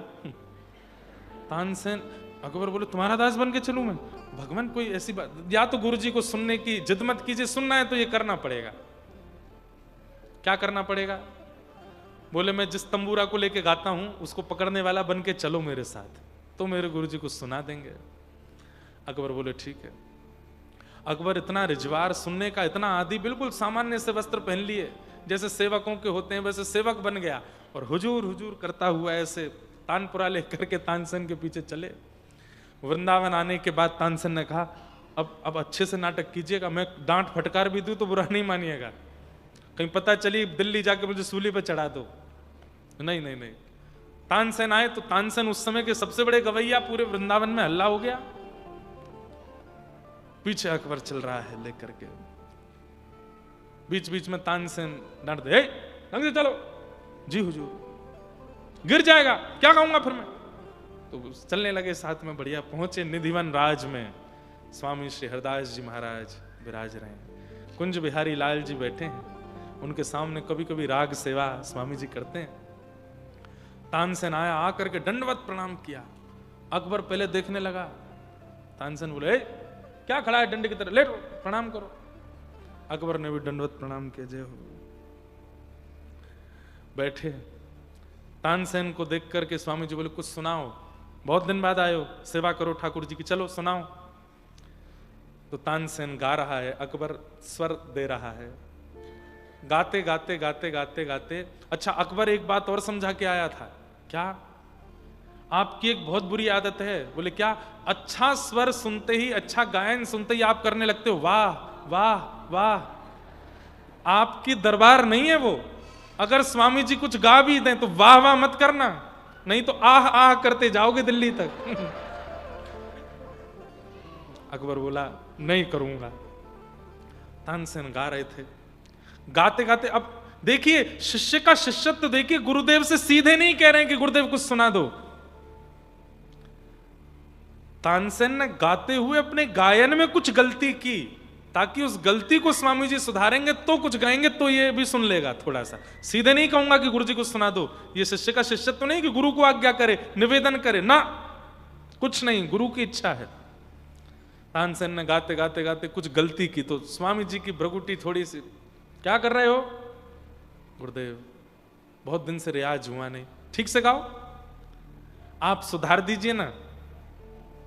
तानसेन, अकबर बोले, तुम्हारा दास बन के चलूं मैं? भगवान कोई ऐसी बात, या तो गुरु जी को सुनने की जिद मत कीजिए, सुनना है तो ये करना पड़ेगा। क्या करना पड़ेगा? बोले, मैं जिस तंबूरा को लेके गाता हूं उसको पकड़ने वाला बन के चलो मेरे साथ, तो मेरे गुरु जी को सुना देंगे। अकबर बोले, ठीक है। अकबर इतना रिजवार, सुनने का इतना आदि, बिल्कुल सामान्य से वस्त्र पहन लिए जैसे सेवकों के होते हैं, वैसे सेवक बन गया और हुजूर हुजूर करता हुआ ऐसे तानपुरा लेकर के तानसेन के पीछे चले। वृंदावन आने के बाद तानसेन ने कहा, अब अच्छे से नाटक कीजिएगा, मैं डांट फटकार भी दूं तो बुरा नहीं मानिएगा, कहीं पता चली दिल्ली जाके मुझे सूली पे चढ़ा दो। नहीं नहीं नहीं। तानसेन आए तो तानसेन उस समय के सबसे बड़े गवैया, पूरे वृंदावन में हल्ला हो गया। पीछे अकबर चल रहा है लेकर के, बीच बीच में तानसेन डांट दे, ढंग से चलो। जी हुजूर, गिर जाएगा, क्या कहूंगा फिर मैं? तो चलने लगे साथ में, बढ़िया पहुंचे निधिवन राज में। स्वामी श्री हरदास जी महाराज विराज रहे हैं, कुंज बिहारी लाल जी बैठे हैं, उनके सामने कभी कभी राग सेवा स्वामी जी करते हैं। तानसेन आया, आकर के दंडवत प्रणाम किया। अकबर पहले देखने लगा, तानसेन बोले, क्या खड़ा है डंडे की तरह, लेटो प्रणाम करो। अकबर ने भी दंडवत प्रणाम किया, जय हो। बैठे, तानसेन को देख करके स्वामी जी बोले, कुछ सुनाओ, बहुत दिन बाद आए हो, सेवा करो ठाकुर जी की, चलो सुनाओ। तो तानसेन गा रहा है, अकबर स्वर दे रहा है, गाते गाते गाते गाते गाते। अच्छा, अकबर एक बात और समझा के आया था। क्या? आपकी एक बहुत बुरी आदत है। बोले, क्या? अच्छा स्वर सुनते ही, अच्छा गायन सुनते ही आप करने लगते हो वाह वाह वाह। आपकी दरबार नहीं है वो, अगर स्वामी जी कुछ गा भी दें तो वाह वाह मत करना, नहीं तो आह आह करते जाओगे दिल्ली तक। अकबर बोला, नहीं करूंगा। तानसेन गा रहे थे, गाते गाते, अब देखिए शिष्य का शिष्यत्व देखिए, गुरुदेव से सीधे नहीं कह रहे हैं कि गुरुदेव कुछ सुना दो। तानसेन ने गाते हुए अपने गायन में कुछ गलती की, ताकि उस गलती को स्वामी जी सुधारेंगे तो कुछ गाएंगे तो ये भी सुन लेगा थोड़ा सा। सीधे नहीं कहूंगा कि गुरु जी को सुना दो, ये शिष्य का शिष्यत्व नहीं कि गुरु को आज्ञा करे, निवेदन करे ना, कुछ नहीं, गुरु की इच्छा है। तानसेन ने गाते गाते गाते कुछ गलती की तो स्वामी जी की भ्रगुटी थोड़ी सी, क्या कर रहे हो? गुरुदेव बहुत दिन से रियाज हुआ नहीं, ठीक से गाओ, आप सुधार दीजिए ना।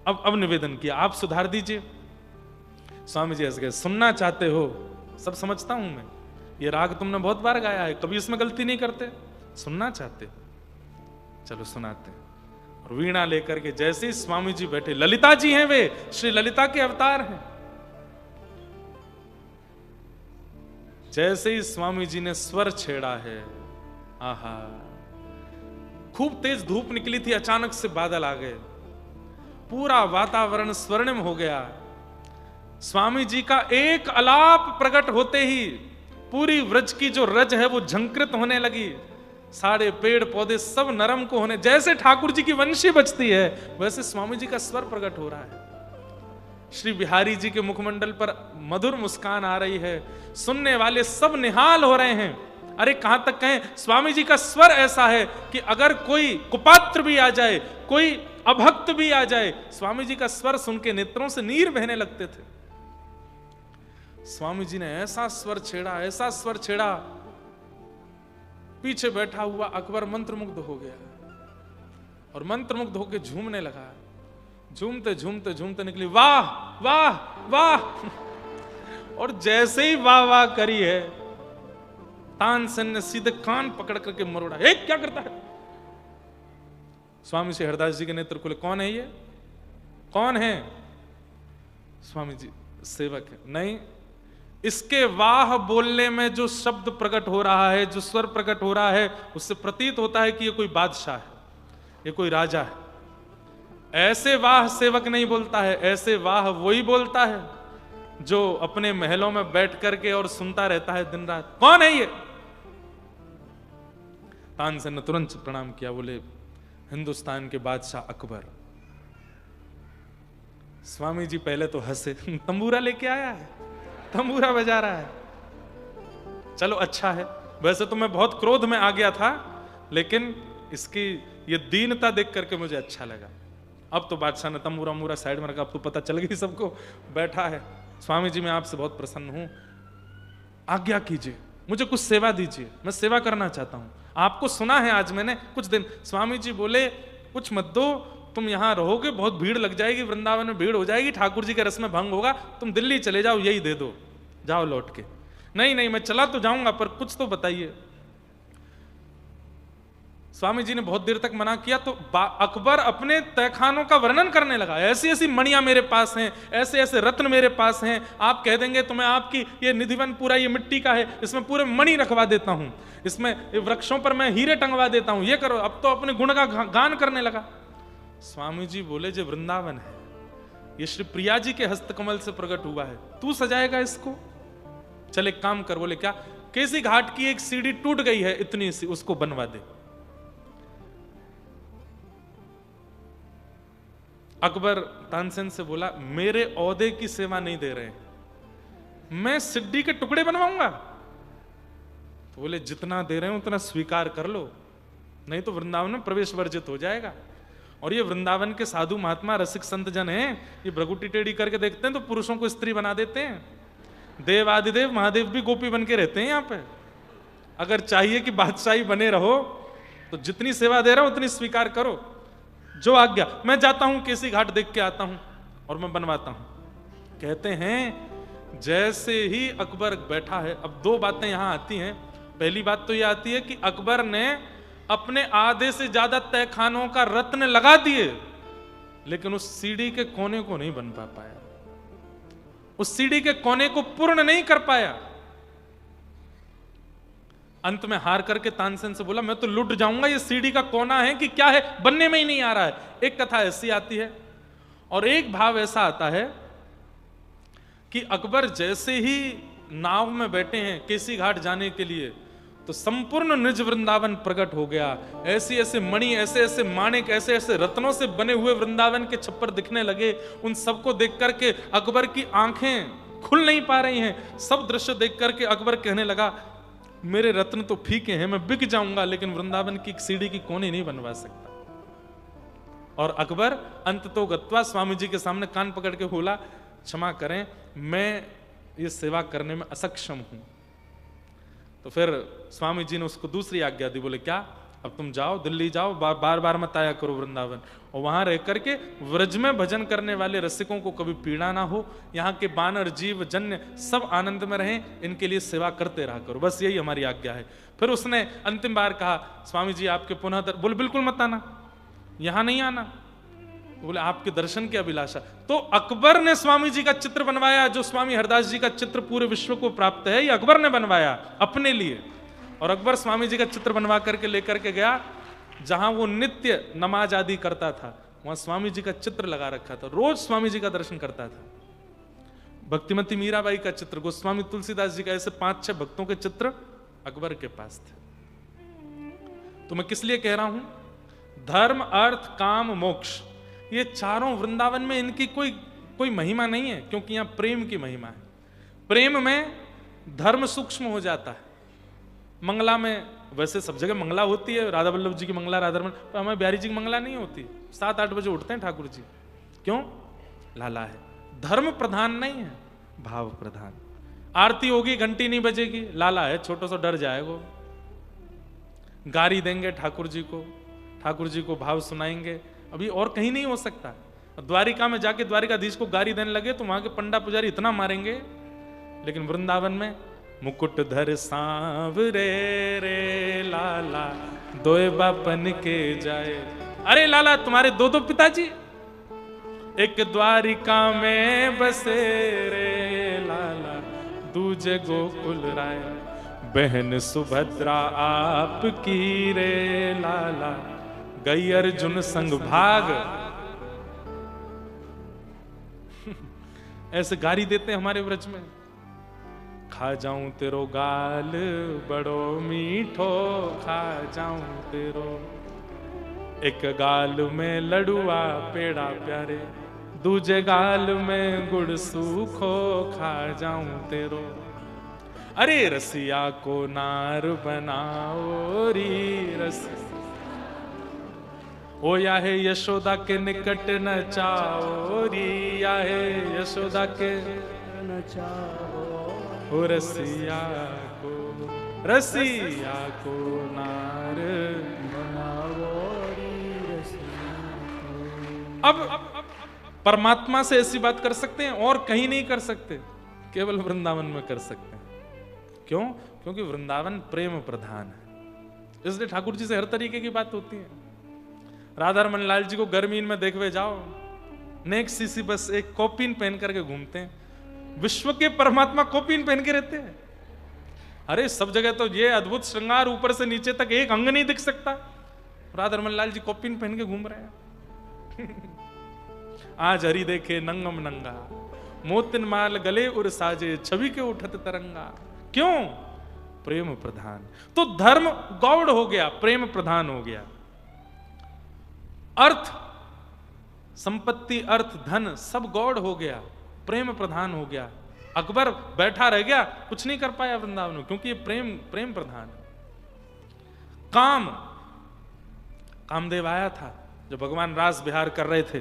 अब निवेदन किया, आप सुधार दीजिए। स्वामी जी हंस गए, सुनना चाहते हो? सब समझता हूं मैं, ये राग तुमने बहुत बार गाया है, कभी इसमें गलती नहीं करते, सुनना चाहते, चलो सुनाते। और वीणा लेकर के जैसे ही स्वामी जी बैठे, ललिता जी हैं वे, श्री ललिता के अवतार हैं, जैसे ही स्वामी जी ने स्वर छेड़ा है, आहा, खूब तेज धूप निकली थी, अचानक से बादल आ गए, पूरा वातावरण स्वर्णिम हो गया। स्वामी जी का एक अलाप प्रकट होते ही पूरी व्रज की जो रज है वो झंकृत होने लगी, सारे पेड़ पौधे सब नरम को होने, जैसे ठाकुर जी की वंशी बजती है वैसे स्वामी जी का स्वर प्रकट हो रहा है। श्री बिहारी जी के मुखमंडल पर मधुर मुस्कान आ रही है, सुनने वाले सब निहाल हो रहे हैं। अरे कहां तक कहें, स्वामी जी का स्वर ऐसा है कि अगर कोई कुपात्र भी आ जाए, कोई अभक्त भी आ जाए, स्वामी जी का स्वर सुन के नेत्रों से नीर बहने लगते थे। स्वामी जी ने ऐसा स्वर छेड़ा, ऐसा स्वर छेड़ा, पीछे बैठा हुआ अकबर मंत्रमुग्ध हो गया और मंत्रमुग्ध होकर झूमने लगा। झूमते झूमते झूमते निकली, वाह वाह वाह। और जैसे ही वाह वाह करी है, तानसेन ने सीधे कान पकड़ करके मरोड़ा, क्या करता है? स्वामी श्री हरदास जी के नेत्र खुले, कौन है ये, कौन है? स्वामी जी सेवक है। नहीं, इसके वाह बोलने में जो शब्द प्रकट हो रहा है, जो स्वर प्रकट हो रहा है, उससे प्रतीत होता है कि ये कोई बादशाह है, ये कोई राजा है। ऐसे वाह सेवक नहीं बोलता है, ऐसे वाह वही बोलता है जो अपने महलों में बैठ करके और सुनता रहता है दिन रात। कौन है ये? तानसेन ने तुरंत प्रणाम किया, बोले हिंदुस्तान के बादशाह अकबर। स्वामी जी पहले तो हंसे, तंबूरा लेके आया है, तंबूरा बजा रहा है, चलो अच्छा है। वैसे तो मैं बहुत क्रोध में आ गया था, लेकिन इसकी ये दीनता देख करके मुझे अच्छा लगा। अब तो बादशाह ने तंबूरा मूरा साइड में रखा, अब तो पता चल गई सबको, बैठा है। स्वामी जी मैं आपसे बहुत प्रसन्न हूं, आज्ञा कीजिए, मुझे कुछ सेवा दीजिए, मैं सेवा करना चाहता हूं। आपको सुना है आज मैंने कुछ दिन। स्वामी जी बोले कुछ मत दो, तुम यहां रहोगे बहुत भीड़ लग जाएगी, वृंदावन में भीड़ हो जाएगी, ठाकुर जी के रस में भंग होगा, तुम दिल्ली चले जाओ, यही दे दो, जाओ लौट के। नहीं नहीं, मैं चला तो जाऊंगा पर कुछ तो बताइए। स्वामी जी ने बहुत देर तक मना किया तो अकबर अपने तहखानों का वर्णन करने लगा। ऐसी ऐसी मणियां मेरे पास हैं, ऐसे ऐसे रत्न मेरे पास हैं, आप कह देंगे तो मैं आपकी ये निधिवन पूरा ये मिट्टी का है, इसमें पूरे मणि रखवा देता हूं, इसमें वृक्षों पर मैं हीरे टंगवा देता हूं, ये करो। अब तो अपने गुण का गान करने लगा। स्वामी जी बोले जो वृंदावन है ये श्री प्रिया जी के हस्तकमल से प्रकट हुआ है, तू सजाएगा इसको? चल एक काम कर। बोले क्या? केसी घाट की एक सीढ़ी टूट गई है इतनी सी, उसको बनवा दे। अकबर तानसेन से बोला मेरे औहदे की सेवा नहीं दे रहे, मैं सिड्डी के टुकड़े बनवाऊंगा? तो बोले जितना दे रहे हो उतना स्वीकार कर लो, नहीं तो वृंदावन में प्रवेश वर्जित हो जाएगा। और ये वृंदावन के साधु महात्मा रसिक संत जन हैं, ये भ्रगुटी टेढ़ी करके देखते हैं तो पुरुषों को स्त्री बना देते हैं। देव आदिदेव महादेव भी गोपी बन के रहते हैं यहाँ पे। अगर चाहिए कि बादशाही बने रहो तो जितनी सेवा दे रहा हूं उतनी स्वीकार करो, जो आज्ञा। मैं जाता हूं केसी घाट देख के आता हूं और मैं बनवाता हूं। कहते हैं जैसे ही अकबर बैठा है, अब दो बातें यहां आती हैं। पहली बात तो यह आती है कि अकबर ने अपने आधे से ज्यादा तहखानों का रत्न लगा दिए, लेकिन उस सीढ़ी के कोने को नहीं बन पाया, उस सीढ़ी के कोने को पूर्ण नहीं कर पाया। अंत में हार करके तानसेन से बोला मैं तो लुट जाऊंगा, ये सीढ़ी का कोना है कि क्या है, बनने में ही नहीं आ रहा है। एक कथा ऐसी आती है और एक भाव ऐसा आता है कि अकबर जैसे ही नाव में बैठे हैं केसी घाट जाने के लिए, तो संपूर्ण निज वृंदावन प्रकट हो गया। ऐसी ऐसे मणि, ऐसे ऐसे माणिक, ऐसे ऐसे रत्नों से बने हुए वृंदावन के छप्पर दिखने लगे। उन सबको देख करके अकबर की आंखें खुल नहीं पा रही हैं। सब दृश्य देख करके अकबर कहने लगा, मेरे रत्न तो फीके हैं, मैं बिक जाऊंगा, लेकिन वृंदावन की सीढ़ी की कोनी नहीं बनवा सकता। और अकबर अंत तो गत्वा स्वामी जी के सामने कान पकड़ के बोला, क्षमा करें, मैं ये सेवा करने में असक्षम हूं। तो फिर स्वामी जी ने उसको दूसरी आज्ञा दी, बोले क्या, अब तुम जाओ, दिल्ली जाओ, बार बार मत आया करो वृंदावन, और वहां रह करके व्रज में भजन करने वाले रसिकों को कभी पीड़ा ना हो, यहाँ के बानर जीव जन्य सब आनंद में रहें, इनके लिए सेवा करते रहा करो, बस यही हमारी आज्ञा है। फिर उसने अंतिम बार कहा, स्वामी जी आपके पुनः बोले बिल्कुल मत आना, यहां नहीं आना, बोले आपके दर्शन की अभिलाषा। तो अकबर ने स्वामी जी का चित्र बनवाया, जो स्वामी हरदास जी का चित्र पूरे विश्व को प्राप्त है, ये अकबर ने बनवाया अपने लिए। और अकबर स्वामी जी का चित्र बनवा करके लेकर के गया, जहां वो नित्य नमाज आदि करता था, वहां स्वामी जी का चित्र लगा रखा था, रोज स्वामी जी का दर्शन करता था। भक्तिमती मीराबाई का चित्र, गोस्वामी तुलसीदास जी का, ऐसे 5-6 भक्तों के चित्र अकबर के पास थे। तो मैं किस लिए कह रहा हूं, धर्म अर्थ काम मोक्ष, ये चारों वृंदावन में इनकी कोई महिमा नहीं है, क्योंकि यहां प्रेम की महिमा है। प्रेम में धर्म सूक्ष्म हो जाता है। मंगला में वैसे सब जगह मंगला होती है, राधा वल्लभ जी की मंगला, राधारमण, पर हमारे बिहारी जी की मंगला नहीं होती। 7-8 बजे उठते हैं ठाकुर जी, क्यों, लाला है। धर्म प्रधान नहीं है, भाव प्रधान। आरती होगी, घंटी नहीं बजेगी, लाला है, छोटा सा डर जाएगा। गारी देंगे ठाकुर जी को भाव सुनाएंगे, अभी और कहीं नहीं हो सकता। द्वारिका में जाके द्वारिकाधीश को गारी देने लगे तो वहां के पंडा पुजारी इतना मारेंगे, लेकिन वृंदावन में मुकुट धर सांवरे रे लाला, दोए बापन के जाए। अरे लाला, तुम्हारे 2 पिताजी, एक द्वारिका में बसे रे लाला, दूजे गोकुल राय, बहन सुभद्रा आपकी रे लाला, गई अर्जुन संग भाग। ऐसे गारी देते हैं हमारे व्रज में। खा जाऊं तेरो गाल बड़ो मीठो, खा जाऊं तेरो, एक गाल में लडुआ पेड़ा प्यारे, दूजे गाल में गुड़ सूखो, खा जाऊं तेरो। अरे रसिया को नार बनाओ री रसिया, ओ या है यशोदा के निकट नचाओ री, या है यशोदा के नचाओ, ओ रसिया को नार बनाओ री रसिया को। अब परमात्मा से ऐसी बात कर सकते हैं और कहीं नहीं कर सकते, केवल वृंदावन में कर सकते हैं। क्यों? क्योंकि वृंदावन प्रेम प्रधान है, इसलिए ठाकुर जी से हर तरीके की बात होती है। राधारमण लाल जी को गर्मी में देखवे जाओ, नेक सीसी बस एक कॉपिन पहन करके घूमते हैं। विश्व के परमात्मा कॉपिन पहन के रहते हैं। अरे सब जगह तो ये अद्भुत श्रृंगार, ऊपर से नीचे तक एक अंग नहीं दिख सकता, राधारमण लाल जी कॉपिन पहन के घूम रहे हैं। आज हरि देखे नंगम नंगा, मोतिन माल गले उर साजे, छवि के उठत तरंगा। क्यों? प्रेम प्रधान। तो धर्म गौड़ हो गया, प्रेम प्रधान हो गया। अर्थ, संपत्ति, अर्थ, धन सब गौड़ हो गया, प्रेम प्रधान हो गया। अकबर बैठा रह गया, कुछ नहीं कर पाया वृंदावन में, क्योंकि ये प्रेम प्रधान। कामदेव आया था जब भगवान रास विहार कर रहे थे,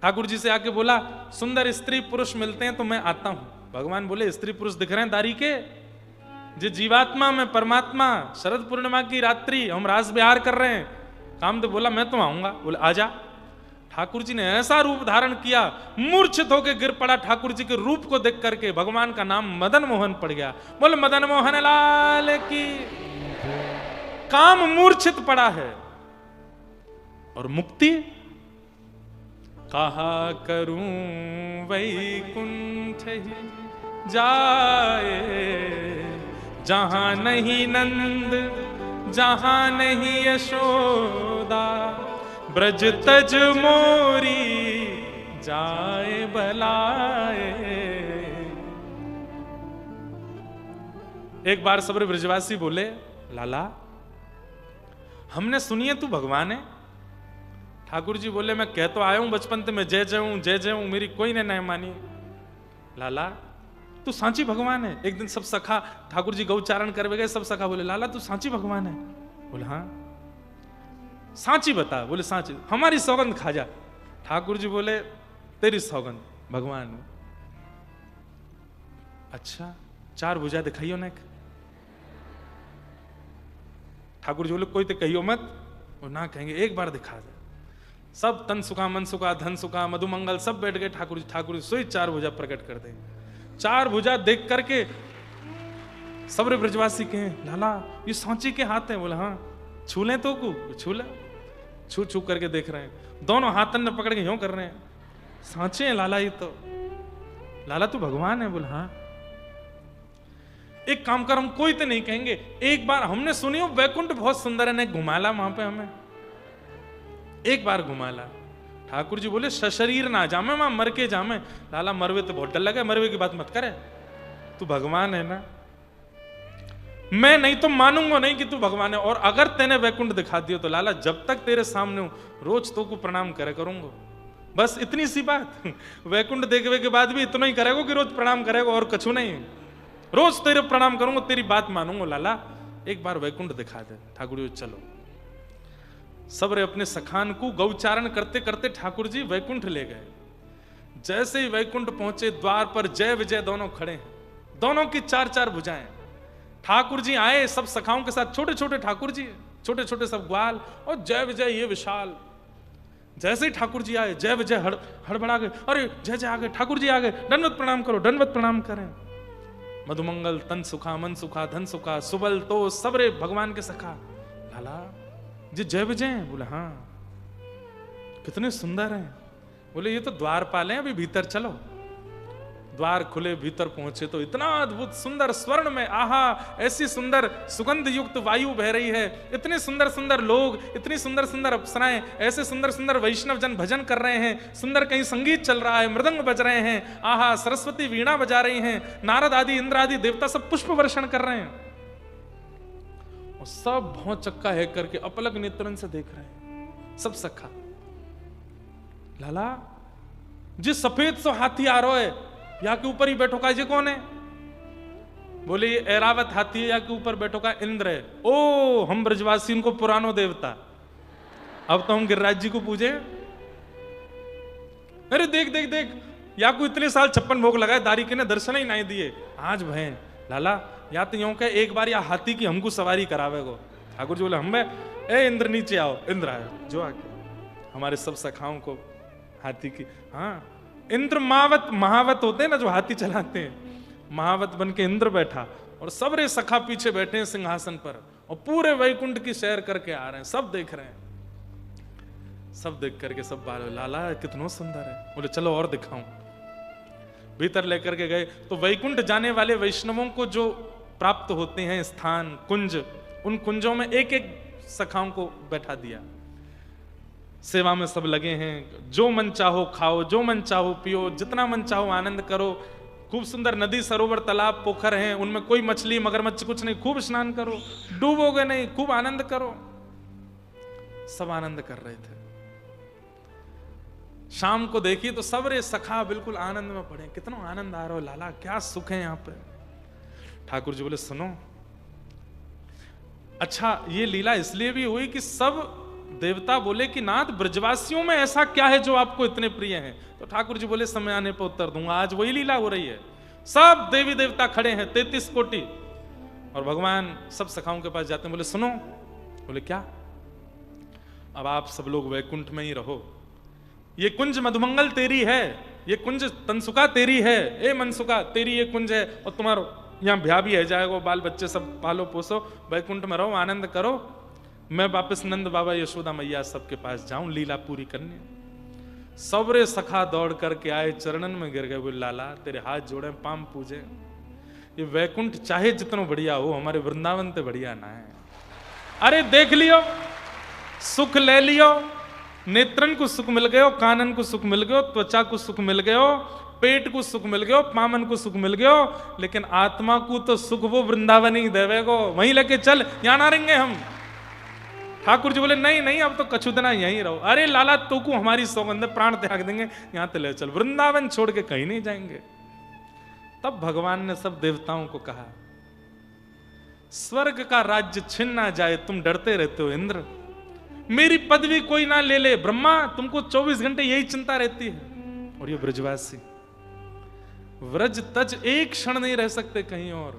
ठाकुर जी से आके बोला, सुंदर स्त्री पुरुष मिलते हैं तो मैं आता हूं। भगवान बोले, स्त्री पुरुष दिख रहे हैं दारी के, जो जीवात्मा में परमात्मा, शरद पूर्णिमा की रात्रि हम रास विहार कर रहे हैं। कामदेव बोला, मैं तो आऊंगा। बोले आजा। ठाकुर जी ने ऐसा रूप धारण किया, मूर्छित होकर गिर पड़ा। ठाकुर जी के रूप को देख करके भगवान का नाम मदन मोहन पड़ गया। बोले मदन मोहन लाल की। काम मूर्छित पड़ा है। और मुक्ति, कहा करूं वैकुंठ ही जाए, जहां नहीं नंद, जहां नहीं यशोदा, ब्रज तज मोरी जाए भलाए। एक बार सबरे ब्रजवासी बोले, लाला हमने सुनी है तू भगवान है। ठाकुर जी बोले, मैं कह तो आया हूं बचपन से, मैं जय जय हूं, मेरी कोई ने नहीं मानी। लाला तू सांची भगवान है। एक दिन सब सखा ठाकुर जी गौचारण करवे गए, सब सखा बोले, लाला तू सांची भगवान है। बोले हाँ। सांची बता। बोले सांची। हमारी सौगंध खा जा। ठाकुर जी बोले, तेरी सौगंध भगवान हूं। अच्छा 4 भुजा दिखाइयो ना। ठाकुर जी बोले, कोई तो कहियो मत। वो ना कहेंगे, एक बार दिखा दे। सब तन सुखा मन सुखा धन सुखा मधुमंगल सब बैठ गए। ठाकुर जी सोई 4 भुजा प्रकट कर देंगे। 4 भुजा देख करके सबरे ब्रजवासी कहे, लाला ये सांची के हाथ हैं। बोले हाँ। छू लें तो को छू ले। छू करके देख रहे हैं, दोनों हाथन ने पकड़ के यूं कर रहे हैं, सांचे हैं लाला ये तो। लाला तू भगवान है। बोले हाँ। एक काम कर, हम कोई तो नहीं कहेंगे, एक बार हमने सुनी हो वैकुंठ बहुत सुंदर है, नहीं घुमाला वहां पे हमें, एक बार घुमाला। ठाकुर जी बोले, सशरीर ना जामे वहां मर के जामे। लाला मरवे तो बहुत डर लगा, मरवे की बात मत करे, तू भगवान है ना। मैं नहीं तो मानूंगा नहीं कि तू भगवान है, और अगर तेने वैकुंठ दिखा दियो तो लाला जब तक तेरे सामने हूं रोज तो को प्रणाम करे करूंगा। बस इतनी सी बात। वैकुंठ देखने के बाद भी इतना ही करेगा कि रोज प्रणाम करेगा और कछु नहीं। रोज तेरे प्रणाम करूंगा, तेरी बात मानूंगा। लाला एक बार वैकुंठ दिखा दे। ठाकुर जी चलो। सबरे अपने सखान को गौचारण करते करते ठाकुर जी वैकुंठ ले गए। जैसे ही वैकुंठ पहुंचे, द्वार पर जय विजय दोनों खड़े हैं, दोनों की 4-4 भुजाएं। ठाकुर जी आए सब सखाओं के साथ, छोटे छोटे ठाकुर जी, छोटे छोटे सब ग्वाल, और जय विजय ये विशाल। जैसे ही ठाकुर जी आए, जय विजय हड़बड़ा गए, अरे जय जय आ गए, ठाकुर जी आ गए, दंडवत प्रणाम करो, दंडवत प्रणाम करें। मधुमंगल तन सुखा मन सुखा धन सुखा सुबल तो सबरे भगवान के सखा। लाला जी जय विजय हैं। बोले हाँ। कितने सुंदर हैं। बोले ये तो द्वारपाल हैं, अभी भीतर चलो। द्वार खुले, भीतर पहुंचे तो इतना अद्भुत सुंदर स्वर्ण में, आहा ऐसी सुंदर सुगंध युक्त वायु बह रही है, इतने सुंदर सुंदर लोग, इतनी सुंदर सुंदर अप्सराएं, ऐसे सुंदर सुंदर वैष्णव जन भजन कर रहे हैं, सुंदर कहीं संगीत चल रहा है, मृदंग बज रहे हैं, आहा सरस्वती वीणा बजा रही हैं, नारद आदि इंद्र आदि देवता सब पुष्प वर्षण कर रहे हैं, और सब भौं चक्का है करके अपलक नेत्रन से देख रहे हैं सब सखा। लाला जिस सफेद सो हाथी आ रहा है, या के ऊपर ही बैठो का, ये कौन है? बोले ये ऐरावत हाथी है, या के ऊपर बैठो का इंद्र है। ओ हम ब्रजवासी उनको पुरानो देवता, अब तो हम गिरिराज जी को पूजे। अरे देख देख देख, या को इतने साल 56 भोग लगाए, दारी के ने दर्शन ही नहीं दिए, आज भय। लाला या तो यूं कहे एक बार या हाथी की हमको सवारी करावे गो। ठाकुर जी बोले हम ए इंद्र नीचे आओ। इंद्र आए जो आके हमारे सब सखाओं को हाथी की, हाँ इंद्र महावत होते हैं ना जो हाथी चलाते हैं, महावत बन के इंद्र बैठा, और सबरे सखा पीछे बैठे हैं सिंहासन पर, और पूरे वैकुंठ की सैर करके आ रहे हैं, सब देख रहे हैं। सब देख करके सब बाल, लाला कितना सुंदर है। बोले चलो और दिखाऊं। भीतर लेकर के गए तो वैकुंठ जाने वाले वैष्णवों को जो प्राप्त होते हैं स्थान कुंज, उन कुंजों में एक एक सखाओं को बैठा दिया। सेवा में सब लगे हैं, जो मन चाहो खाओ, जो मन चाहो पियो, जितना मन चाहो आनंद करो। खूब सुंदर नदी सरोवर तालाब पोखर हैं, उनमें कोई मछली मगरमच्छ कुछ नहीं, खूब स्नान करो, डूबोगे नहीं, खूब आनंद करो। सब आनंद कर रहे थे। शाम को देखिए तो सबरे सखा बिल्कुल आनंद में पड़े, कितना आनंद आ रहा हो लाला, क्या सुख है यहाँ पे। ठाकुर जी बोले सुनो, अच्छा ये लीला इसलिए भी हुई कि सब देवता बोले कि नाथ ब्रजवासियों में ऐसा क्या है जो आपको इतने प्रिय हैं। तो ठाकुर जी बोले समय आने पर उत्तर दूंगा, आज वही लीला हो रही है। सब देवी देवता खड़े हैं 33 कोटि, और भगवान सब सखाओं के पास जाते हैं। बोले सुनो। बोले क्या? अब आप सब लोग वैकुंठ में ही रहो, ये कुंज मधुमंगल तेरी है, ये कुंज तनसुका तेरी है, ए मनसुका तेरी ये कुंज है, और तुम्हारा यहाँ ब्याह भी है जाएगा, बाल बच्चे सब पालो पोसो, वैकुंठ में रहो, आनंद करो। मैं वापस नंद बाबा यशोदा मैया सबके पास जाऊं लीला पूरी करने। सबरे सखा दौड़ करके आए, चरणन में गिर गए। बोले लाला तेरे हाथ जोड़े, पाम पूजे, ये वैकुंठ चाहे जितना बढ़िया हो, हमारे वृंदावन ते बढ़िया ना है। अरे देख लियो, सुख ले लियो, नेत्रन को सुख मिल गयो, कानन को सुख मिल गयो, त्वचा को सुख मिल गयो, पेट को सुख मिल गयो, पामन को सुख मिल गयो, लेकिन आत्मा को तो सुख वो वृंदावन ही देवे को, वहीं लेके चल, यहां ना रहेंगे हम। ठाकुर जी बोले नहीं नहीं, अब तो कछुदना यहीं रहो। अरे लाला तो को हमारी सौगंध, प्राण त्याग देंगे, यहां तो ले चल, वृंदावन छोड़ के कहीं नहीं जाएंगे। तब भगवान ने सब देवताओं को कहा, स्वर्ग का राज्य छिन ना जाए, तुम डरते रहते हो इंद्र, मेरी पदवी कोई ना ले ले, ब्रह्मा तुमको 24 घंटे यही चिंता रहती है। और ये ब्रजवासी व्रज तज एक क्षण नहीं रह सकते कहीं और,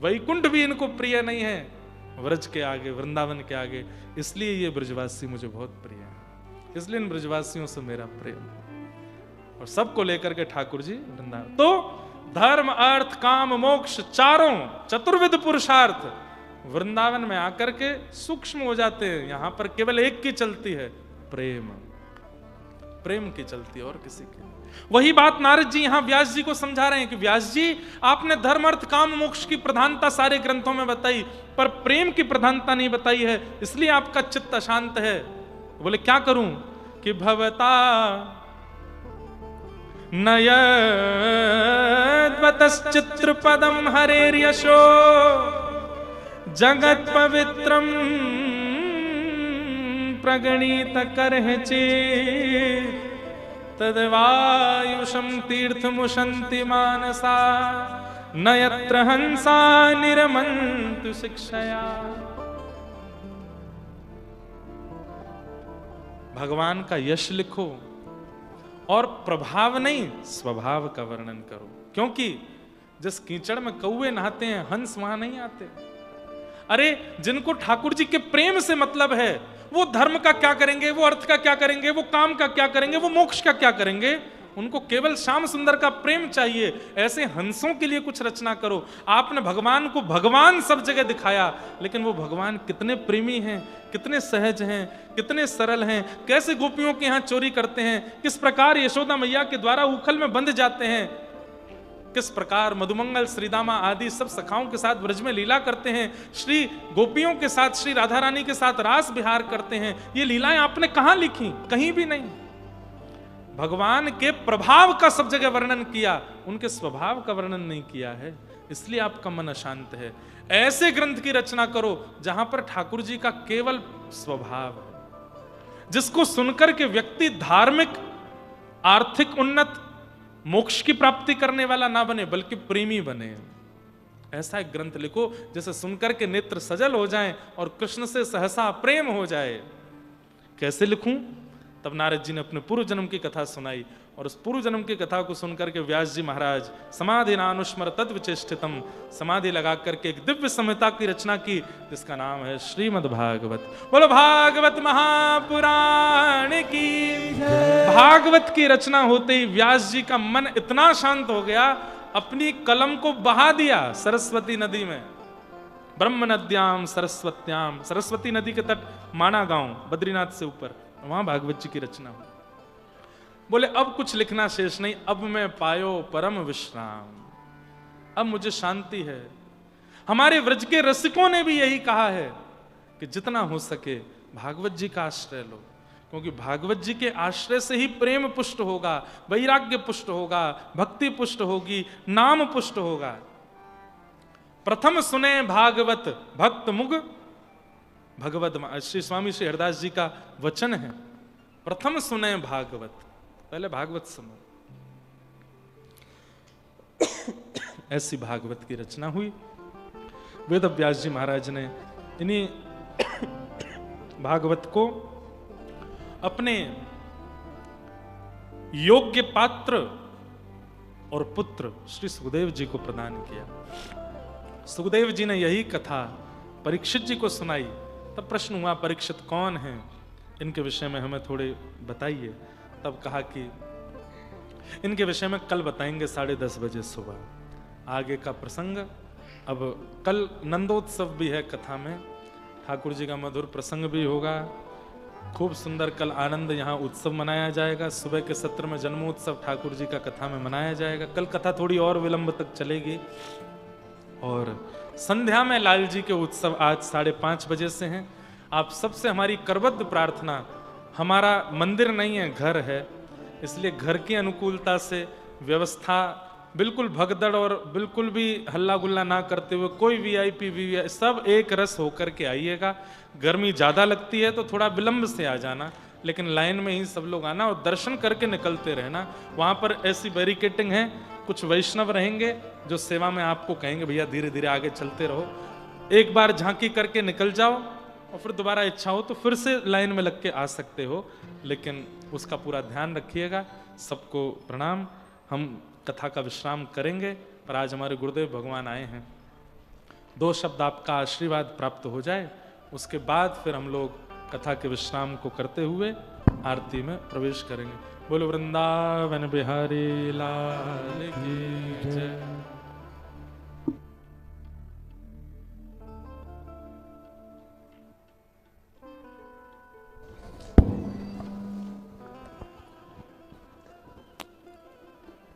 वैकुंठ भी इनको प्रिय नहीं है व्रज के आगे, वृंदावन के आगे, इसलिए ये ब्रजवासी मुझे बहुत प्रिय है, इसलिए इन ब्रजवासियों से मेरा प्रेम। और सबको लेकर के ठाकुर जी वृंदावन, तो धर्म अर्थ काम मोक्ष चारों चतुर्विध पुरुषार्थ वृंदावन में आकर के सूक्ष्म हो जाते हैं। यहां पर केवल एक की चलती है, प्रेम, प्रेम की चलती है और किसी की। वही बात नारद जी यहां व्यास जी को समझा रहे हैं कि व्यास जी आपने धर्म अर्थ काम मोक्ष की प्रधानता सारे ग्रंथों में बताई, पर प्रेम की प्रधानता नहीं बताई है, इसलिए आपका चित्त अशांत है। बोले क्या करूं कि भवता नयद्वतश्चित्र पदम हरेर यशो जगत पवित्रम प्रगणित करहि चेत् तद्वायुषं तीर्थमुशन्ति मानसा न यत्र हंसा निरमन्तु शिक्षया। भगवान का यश लिखो और प्रभाव नहीं स्वभाव का वर्णन करो, क्योंकि जिस कीचड़ में कौवे नहाते हैं हंस वहां नहीं आते। अरे जिनको ठाकुर जी के प्रेम से मतलब है, वो धर्म का क्या करेंगे, वो अर्थ का क्या करेंगे, वो काम का क्या करेंगे, वो मोक्ष का क्या करेंगे, उनको केवल श्याम सुंदर का प्रेम चाहिए। ऐसे हंसों के लिए कुछ रचना करो। आपने भगवान को भगवान सब जगह दिखाया, लेकिन वो भगवान कितने प्रेमी हैं, कितने सहज हैं, कितने सरल हैं, कैसे गोपियों के यहाँ चोरी करते हैं, किस प्रकार यशोदा मैया के द्वारा उखल में बंध जाते हैं, किस प्रकार मधुमंगल श्रीदामा आदि सब सखाओं के साथ ब्रज में लीला करते हैं, श्री गोपियों के साथ श्री राधा रानी के साथ रास विहार करते हैं। ये लीलाएं आपने कहां लिखी? कहीं भी नहीं। भगवान के प्रभाव का सब जगह वर्णन किया, उनके स्वभाव का वर्णन नहीं किया है, इसलिए आपका मन अशांत है। ऐसे ग्रंथ की रचना करो जहां पर ठाकुर जी का केवल स्वभाव है, जिसको सुनकर के व्यक्ति धार्मिक, आर्थिक उन्नत, मोक्ष की प्राप्ति करने वाला ना बने, बल्कि प्रेमी बने। ऐसा एक ग्रंथ लिखो जैसे सुनकर के नेत्र सजल हो जाएं और कृष्ण से सहसा प्रेम हो जाए। कैसे लिखूं? तब नारद जी ने अपने पूर्व जन्म की कथा सुनाई, और उस पूर्व जन्म की कथा को सुनकर के व्यास जी महाराज समाधि नानुस्मर तद्विचेष्टितम, समाधि लगा करके एक दिव्य संहिता की रचना की, जिसका नाम है श्रीमद् भागवत। बोलो भागवत महापुराण की। भागवत की रचना होते ही व्यास जी का मन इतना शांत हो गया, अपनी कलम को बहा दिया सरस्वती नदी में। ब्रह्म नद्याम सरस्वत्याम, सरस्वती नदी के तट माना गांव बद्रीनाथ से ऊपर, वहां भागवत जी की रचना हुई। बोले अब कुछ लिखना शेष नहीं, अब मैं पायो परम विश्राम, अब मुझे शांति है। हमारे व्रज के रसिकों ने भी यही कहा है कि जितना हो सके भागवत जी का आश्रय लो, क्योंकि भागवत जी के आश्रय से ही प्रेम पुष्ट होगा, वैराग्य पुष्ट होगा, भक्ति पुष्ट होगी, नाम पुष्ट होगा। प्रथम सुने भागवत भक्त मुग, भगवत श्री स्वामी श्री हरदास जी का वचन है, प्रथम सुने भागवत, पहले भागवत सुनो। ऐसी भागवत की रचना हुई। वेद व्यास जी महाराज ने इन्हीं भागवत को अपने योग्य पात्र और पुत्र श्री सुखदेव जी को प्रदान किया। सुखदेव जी ने यही कथा परीक्षित जी को सुनाई। तब प्रश्न हुआ परीक्षित कौन है, इनके विषय में हमें थोड़े बताइए। तब कहा कि इनके विषय में कल बताएंगे 10:30 बजे सुबह। आगे का प्रसंग, अब कल नंदोत्सव भी है कथा में, ठाकुर जी का मधुर प्रसंग भी होगा, खूब सुंदर कल आनंद यहाँ उत्सव मनाया जाएगा। सुबह के सत्र में जन्मोत्सव ठाकुर जी का कथा में मनाया जाएगा। कल कथा थोड़ी और विलंब तक चलेगी, और संध्या में लाल जी के उत्सव आज 5:30 बजे से हैं। आप सबसे हमारी करबद्ध प्रार्थना, हमारा मंदिर नहीं है घर है, इसलिए घर की अनुकूलता से व्यवस्था बिल्कुल भगदड़ और बिल्कुल भी हल्ला गुल्ला ना करते हुए, कोई वीआईपी वीवीआई सब एक रस होकर के आइएगा। गर्मी ज़्यादा लगती है तो थोड़ा विलंब से आ जाना, लेकिन लाइन में ही सब लोग आना और दर्शन करके निकलते रहना। वहाँ पर ऐसी बैरिकेटिंग है, कुछ वैष्णव रहेंगे जो सेवा में आपको कहेंगे भैया धीरे धीरे आगे चलते रहो। एक बार झांकी करके निकल जाओ और फिर दोबारा इच्छा हो तो फिर से लाइन में लग के आ सकते हो, लेकिन उसका पूरा ध्यान रखिएगा। सबको प्रणाम। हम कथा का विश्राम करेंगे, पर आज हमारे गुरुदेव भगवान आए हैं। 2 शब्द आपका आशीर्वाद प्राप्त हो जाए, उसके बाद फिर हम लोग कथा के विश्राम को करते हुए आरती में प्रवेश करेंगे। बोलो वृंदावन बिहारी लाल की जय।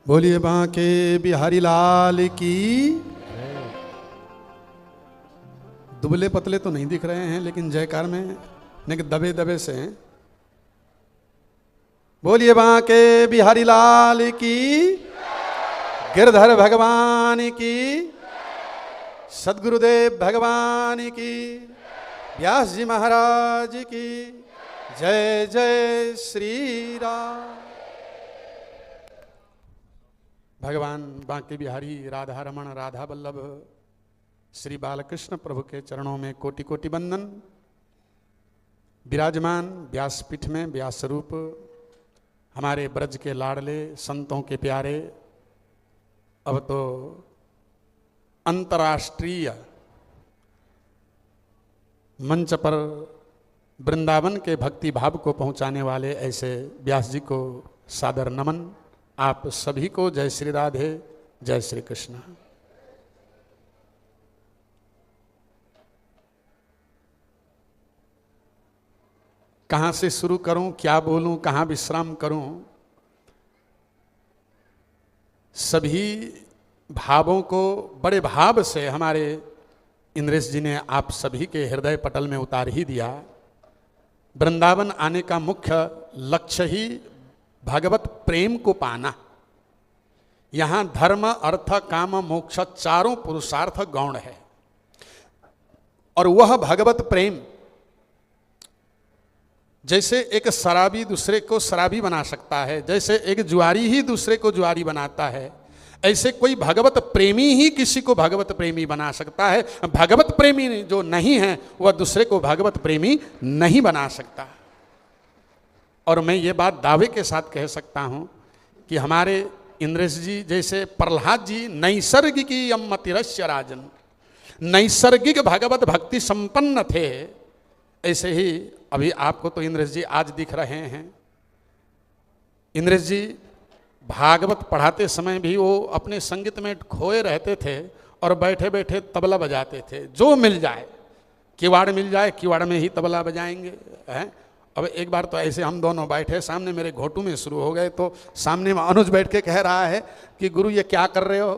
बोलिए बांके बिहारी लाल की। दुबले पतले तो नहीं दिख रहे हैं, लेकिन जयकार में नहीं दबे दबे से हैं। बोलिए बांके बिहारी लाल की, गिरधर भगवान की, सदगुरुदेव भगवान की, व्यास जी महाराज की जय। जय श्री राम। भगवान बांके बिहारी राधा रमण राधा वल्लभ श्री बालकृष्ण प्रभु के चरणों में कोटि कोटि वंदन। विराजमान व्यासपीठ में व्यास स्वरूप हमारे ब्रज के लाडले संतों के प्यारे, अब तो अंतर्राष्ट्रीय मंच पर वृंदावन के भक्ति भाव को पहुंचाने वाले ऐसे व्यास जी को सादर नमन। आप सभी को जय श्री राधे, जय श्री कृष्ण। कहाँ से शुरू करूं, क्या बोलूं, कहाँ विश्राम करूं? सभी भावों को बड़े भाव से हमारे इंद्रेश जी ने आप सभी के हृदय पटल में उतार ही दिया। वृंदावन आने का मुख्य लक्ष्य ही भगवत प्रेम को पाना। यहाँ धर्म अर्थ काम मोक्ष चारों पुरुषार्थ गौण है, और वह भगवत प्रेम जैसे एक शराबी दूसरे को शराबी बना सकता है, जैसे एक जुआरी ही दूसरे को जुआरी बनाता है, ऐसे कोई भगवत प्रेमी ही किसी को भगवत प्रेमी बना सकता है। भगवत प्रेमी जो नहीं है वह दूसरे को भगवत प्रेमी नहीं बना सकता। और मैं ये बात दावे के साथ कह सकता हूँ कि हमारे इंद्रेश जी जैसे प्रहलाद जी नैसर्गिकी यमतिरस्य राजन, नैसर्गिक भगवत भक्ति संपन्न थे, ऐसे ही अभी आपको तो इंद्रेश जी आज दिख रहे हैं। इंद्रेश जी भागवत पढ़ाते समय भी वो अपने संगीत में खोए रहते थे और बैठे बैठे तबला बजाते थे। जो मिल जाए, किवाड़ मिल जाए किवाड़ में ही तबला बजाएंगे हैं। अब एक बार तो ऐसे हम दोनों बैठे, सामने मेरे घोटू में शुरू हो गए, तो सामने में अनुज बैठ के कह रहा है कि गुरु ये क्या कर रहे हो?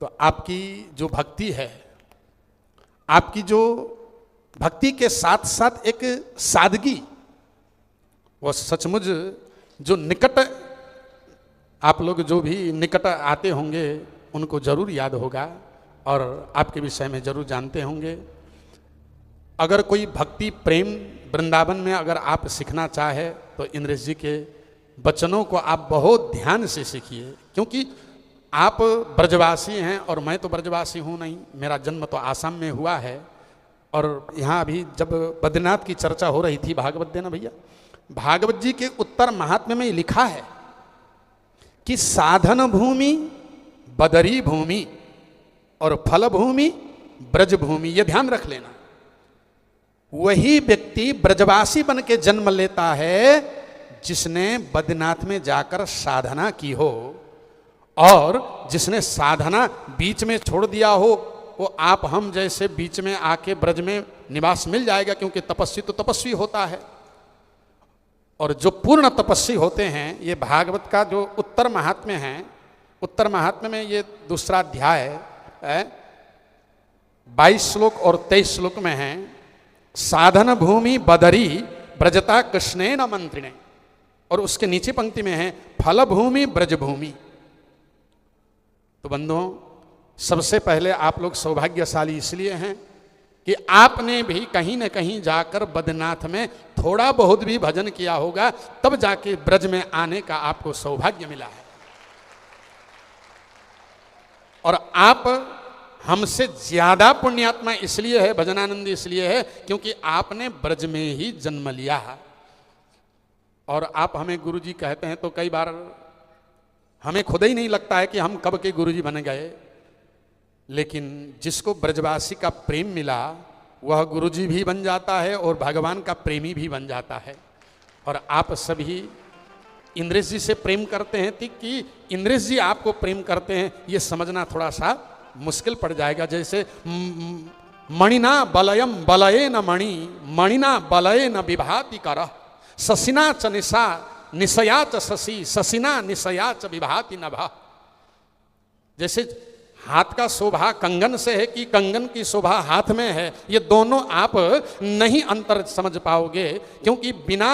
तो आपकी जो भक्ति है, आपकी जो भक्ति के साथ साथ एक सादगी, वो सचमुच जो निकट, आप लोग जो भी निकट आते होंगे उनको जरूर याद होगा और आपके विषय में जरूर जानते होंगे। अगर कोई भक्ति प्रेम वृंदावन में अगर आप सीखना चाहे तो इंद्रेश जी के वचनों को आप बहुत ध्यान से सीखिए, क्योंकि आप ब्रजवासी हैं और मैं तो ब्रजवासी हूँ नहीं, मेरा जन्म तो आसाम में हुआ है। और यहाँ अभी जब बद्रीनाथ की चर्चा हो रही थी, भागवत देना भैया, भागवत जी के उत्तर महात्म्य में लिखा है कि साधन भूमि बदरी भूमि और फल भूमि ब्रज भूमि। ये ध्यान रख लेना। वही व्यक्ति ब्रजवासी बन के जन्म लेता है जिसने बद्रीनाथ में जाकर साधना की हो, और जिसने साधना बीच में छोड़ दिया हो वो आप हम जैसे बीच में आके ब्रज में निवास मिल जाएगा, क्योंकि तपस्वी तो तपस्वी होता है। और जो पूर्ण तपस्वी होते हैं, ये भागवत का जो उत्तर महात्म्य है, उत्तर महात्म्य में ये दूसरा अध्याय है, 22 श्लोक और 23 श्लोक में है, साधन भूमि बदरी ब्रजता कृष्णेन मंत्रिणे। और उसके नीचे पंक्ति में है फल भूमि ब्रज भूमि। तो बंधुओं, सबसे पहले आप लोग सौभाग्यशाली इसलिए हैं कि आपने भी कहीं न कहीं जाकर बद्रीनाथ में थोड़ा बहुत भी भजन किया होगा, तब जाके ब्रज में आने का आपको सौभाग्य मिला है। और आप हमसे ज्यादा पुण्यात्मा इसलिए है, भजनानंद इसलिए है, क्योंकि आपने ब्रज में ही जन्म लिया है। और आप हमें गुरुजी कहते हैं तो कई बार हमें खुद ही नहीं लगता है कि हम कब के गुरुजी बन गए, लेकिन जिसको ब्रजवासी का प्रेम मिला वह गुरुजी भी बन जाता है और भगवान का प्रेमी भी बन जाता है। और आप सभी इंद्रेश जी से प्रेम करते हैं कि इंद्रेश जी आपको प्रेम करते हैं, ये समझना थोड़ा सा मुश्किल पड़ जाएगा। जैसे मणिना बलयम बलये न मणि, मणिना बलये न विभाति करह, शशिना च निशा निशया च शशि, शशिना निशया च विभाति नभः। जैसे हाथ का शोभा कंगन से है कि कंगन की शोभा हाथ में है, ये दोनों आप नहीं अंतर समझ पाओगे, क्योंकि बिना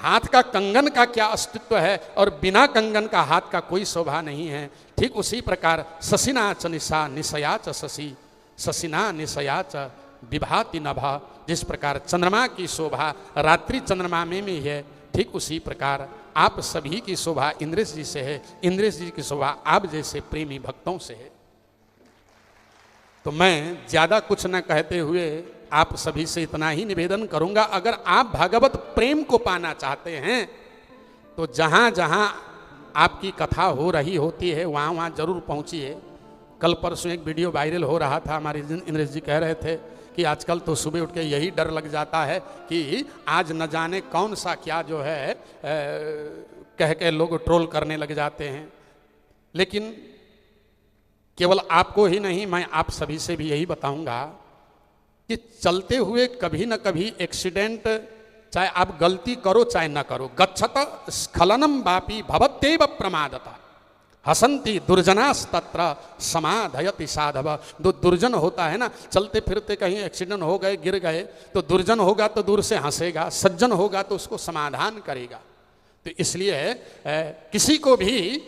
हाथ का कंगन का क्या अस्तित्व है और बिना कंगन का हाथ का कोई शोभा नहीं है। ठीक उसी प्रकार शशिना च निशा निशया च शशि, शशिना निशया च विभाति नभः। जिस प्रकार चंद्रमा की शोभा रात्रि चंद्रमा में भी है, ठीक उसी प्रकार आप सभी की शोभा इंद्रेश जी से है, इंद्रेश जी की शोभा आप जैसे प्रेमी भक्तों से है। तो मैं ज्यादा कुछ न कहते हुए आप सभी से इतना ही निवेदन करूंगा, अगर आप भगवत प्रेम को पाना चाहते हैं तो जहां जहां आपकी कथा हो रही होती है वहां वहां जरूर पहुंचिए। कल परसों एक वीडियो वायरल हो रहा था, हमारे इंद्रेश जी कह रहे थे कि आजकल तो सुबह उठ के यही डर लग जाता है कि आज न जाने कौन सा क्या जो है कह के लोग ट्रोल करने लग जाते हैं। लेकिन केवल आपको ही नहीं, मैं आप सभी से भी यही बताऊंगा कि चलते हुए कभी न कभी एक्सीडेंट, चाहे आप गलती करो चाहे न करो, गच्छत स्खलनम वापि भवत्येव प्रमादता हसंती दुर्जनास्तत्र समाधयति साधव। जो दुर्जन होता है ना, चलते फिरते कहीं एक्सीडेंट हो गए, गिर गए, तो दुर्जन होगा तो दूर से हंसेगा, सज्जन होगा तो उसको समाधान करेगा। तो इसलिए किसी को भी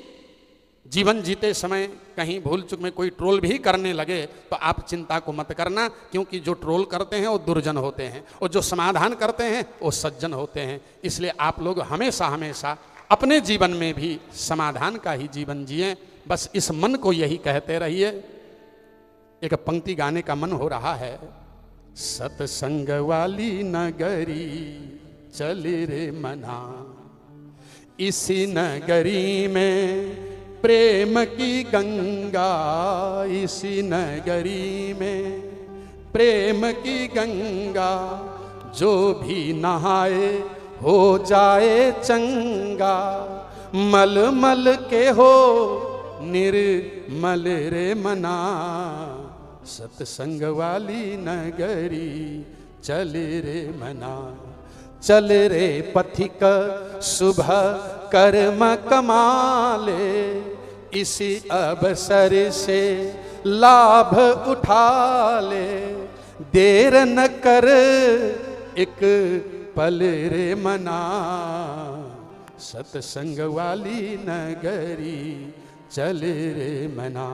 जीवन जीते समय कहीं भूल चूक में कोई ट्रोल भी करने लगे तो आप चिंता को मत करना, क्योंकि जो ट्रोल करते हैं वो दुर्जन होते हैं और जो समाधान करते हैं वो सज्जन होते हैं। इसलिए आप लोग हमेशा हमेशा अपने जीवन में भी समाधान का ही जीवन जिए, बस इस मन को यही कहते रहिए। एक पंक्ति गाने का मन हो रहा है, सतसंग वाली नगरी चल रे मना, इसी नगरी में प्रेम की गंगा, इसी नगरी में प्रेम की गंगा, जो भी नहाए हो जाए चंगा, मल मल के हो निर्मल रे मना, सतसंग वाली नगरी चल रे मना। चल रे पथिक सुबह कर्म कमाले, इसी अवसर से लाभ उठा ले, देर न कर एक पल रे मना, सतसंग वाली नगरी चल रे मना।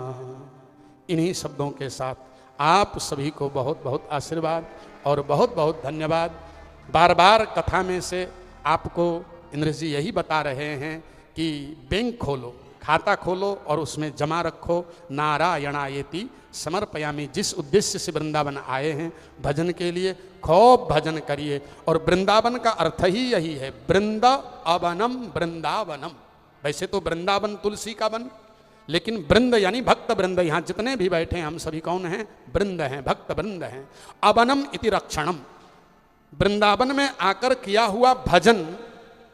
इन्हीं शब्दों के साथ आप सभी को बहुत बहुत आशीर्वाद और बहुत बहुत धन्यवाद। बार बार कथा में से आपको इंद्रेश जी यही बता रहे हैं कि बैंक खोलो, खाता खोलो और उसमें जमा रखो, नारायणायेति समर्पयामि। जिस उद्देश्य से वृंदावन आए हैं भजन के लिए, खूब भजन करिए। और वृंदावन का अर्थ ही यही है, वृंदावनम वृंदावनम। वैसे तो वृंदावन तुलसी का वन, लेकिन वृंद यानी भक्त वृंद। यहाँ जितने भी बैठे हैं हम सभी कौन हैं? वृंद हैं, भक्त वृंद हैं। अवनम इति रक्षणम, वृंदावन में आकर किया हुआ भजन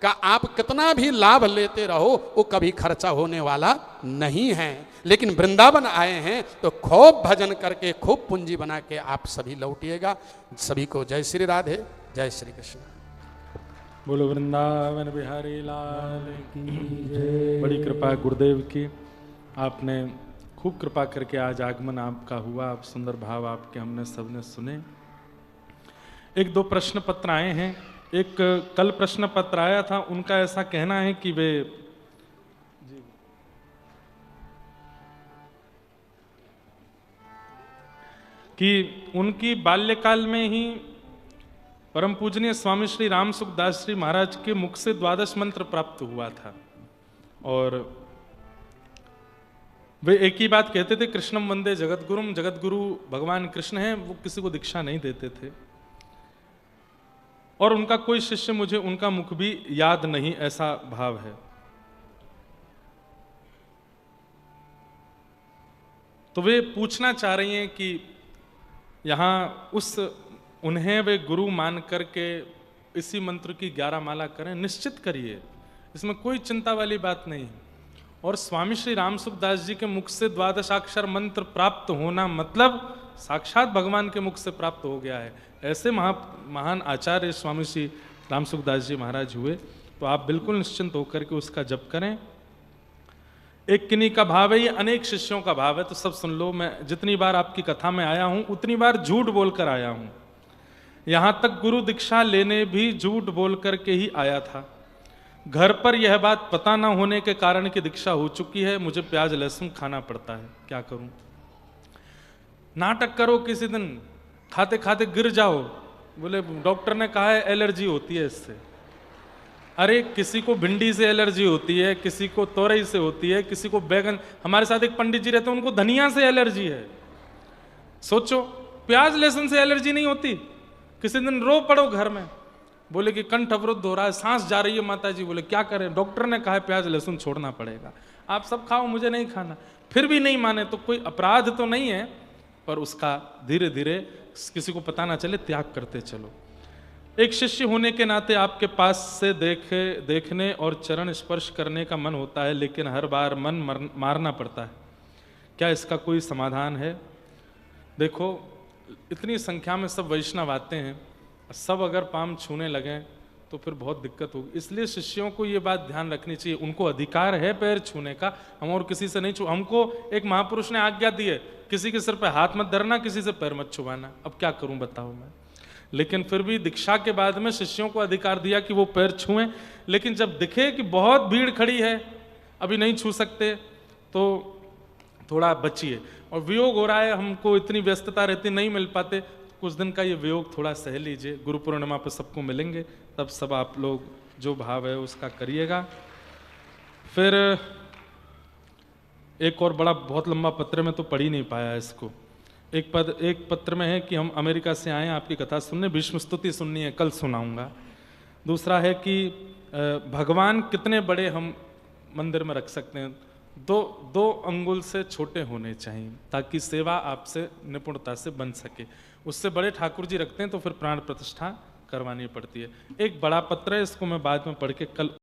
का आप कितना भी लाभ लेते रहो वो कभी खर्चा होने वाला नहीं है। लेकिन वृंदावन आए हैं तो खूब भजन करके खूब पूंजी बना के आप सभी लौटिएगा। सभी को जय श्री राधे, जय श्री कृष्ण। बोलो वृंदावन बिहारी लाल की जय। बड़ी कृपा गुरुदेव की, आपने खूब कृपा करके आज आगमन आपका हुआ। आप सुंदर भाव आपके हमने सबने सुने। एक दो प्रश्न पत्र आए हैं, एक कल प्रश्न पत्र आया था, उनका ऐसा कहना है कि वे कि उनकी बाल्यकाल में ही परम पूजनीय स्वामी श्री राम सुखदास जी महाराज के मुख से 12 मंत्र प्राप्त हुआ था, और वे एक ही बात कहते थे, कृष्णम वंदे जगतगुरुम, जगतगुरु भगवान कृष्ण हैं, वो किसी को दीक्षा नहीं देते थे। और उनका कोई शिष्य, मुझे उनका मुख भी याद नहीं, ऐसा भाव है। तो वे पूछना चाह रही हैं कि यहाँ उन्हें वे गुरु मान करके इसी मंत्र की 11 माला करें, निश्चित करिए, इसमें कोई चिंता वाली बात नहीं है। और स्वामी श्री राम सुखदास जी के मुख से 12 अक्षर मंत्र प्राप्त होना मतलब साक्षात भगवान के मुख से प्राप्त हो गया है। ऐसे महान आचार्य स्वामी श्री राम सुखदास जी महाराज हुए, तो आप बिल्कुल निश्चिंत होकर के उसका जप करें। एक किन्हीं का भाव है, ये अनेक शिष्यों का भाव है, तो सब सुन लो। मैं जितनी बार आपकी कथा में आया हूं उतनी बार झूठ बोलकर आया हूं, यहां तक गुरु दीक्षा लेने भी झूठ बोल करके ही आया था। घर पर यह बात पता ना होने के कारण कि दीक्षा हो चुकी है, मुझे प्याज लहसुन खाना पड़ता है, क्या करूं। नाटक करो, किसी दिन खाते खाते गिर जाओ, बोले डॉक्टर ने कहा है एलर्जी होती है इससे। अरे किसी को भिंडी से एलर्जी होती है, किसी को तोरई से होती है, किसी को बैगन। हमारे साथ एक पंडित जी रहते हैं, उनको धनिया से एलर्जी है। सोचो, प्याज लहसुन से एलर्जी नहीं होती। किसी दिन रो पड़ो घर में, बोले कि कंठ अवरुद्ध हो रहा है, सांस जा रही है माता जी। बोले क्या करें, डॉक्टर ने कहा है प्याज लहसुन छोड़ना पड़ेगा, आप सब खाओ, मुझे नहीं खाना। फिर भी नहीं माने तो कोई अपराध तो नहीं है, पर उसका धीरे धीरे किसी को पता ना चले त्याग करते चलो। एक शिष्य होने के नाते आपके पास से देखने और चरण स्पर्श करने का मन होता है, लेकिन हर बार मन मारना पड़ता है। क्या इसका कोई समाधान है? देखो, इतनी संख्या में सब वैष्णव आते हैं, सब अगर पाम छूने लगें तो फिर बहुत दिक्कत होगी। इसलिए शिष्यों को ये बात ध्यान रखनी चाहिए, उनको अधिकार है पैर छूने का, हम और किसी से नहीं छू। हमको एक महापुरुष ने आज्ञा दी है, किसी के सिर पे हाथ मत धरना, किसी से पैर मत छुपाना। अब क्या करूं बताओ मैं। लेकिन फिर भी दीक्षा के बाद में शिष्यों को अधिकार दिया कि वो पैर छुएं, लेकिन जब दिखे कि बहुत भीड़ खड़ी है, अभी नहीं छू सकते, तो थोड़ा बचिए। और वियोग हो रहा है, हमको इतनी व्यस्तता रहती, नहीं मिल पाते, कुछ दिन का ये वियोग थोड़ा सह लीजिए। गुरु पूर्णिमा पर सबको मिलेंगे, तब सब आप लोग जो भाव है उसका करिएगा। फिर एक और बड़ा बहुत लंबा पत्र में तो पढ़ ही नहीं पाया इसको। एक पत्र में है कि हम अमेरिका से आए हैं आपकी कथा सुनने, भीष्म स्तुति सुननी है, कल सुनाऊंगा। दूसरा है कि भगवान कितने बड़े हम मंदिर में रख सकते हैं, दो अंगुल से छोटे होने चाहिए, ताकि सेवा आपसे निपुणता से बन सके। उससे बड़े ठाकुर जी रखते हैं तो फिर प्राण प्रतिष्ठा करवानी पड़ती है। एक बड़ा पत्र है, इसको मैं बाद में पढ़ के कल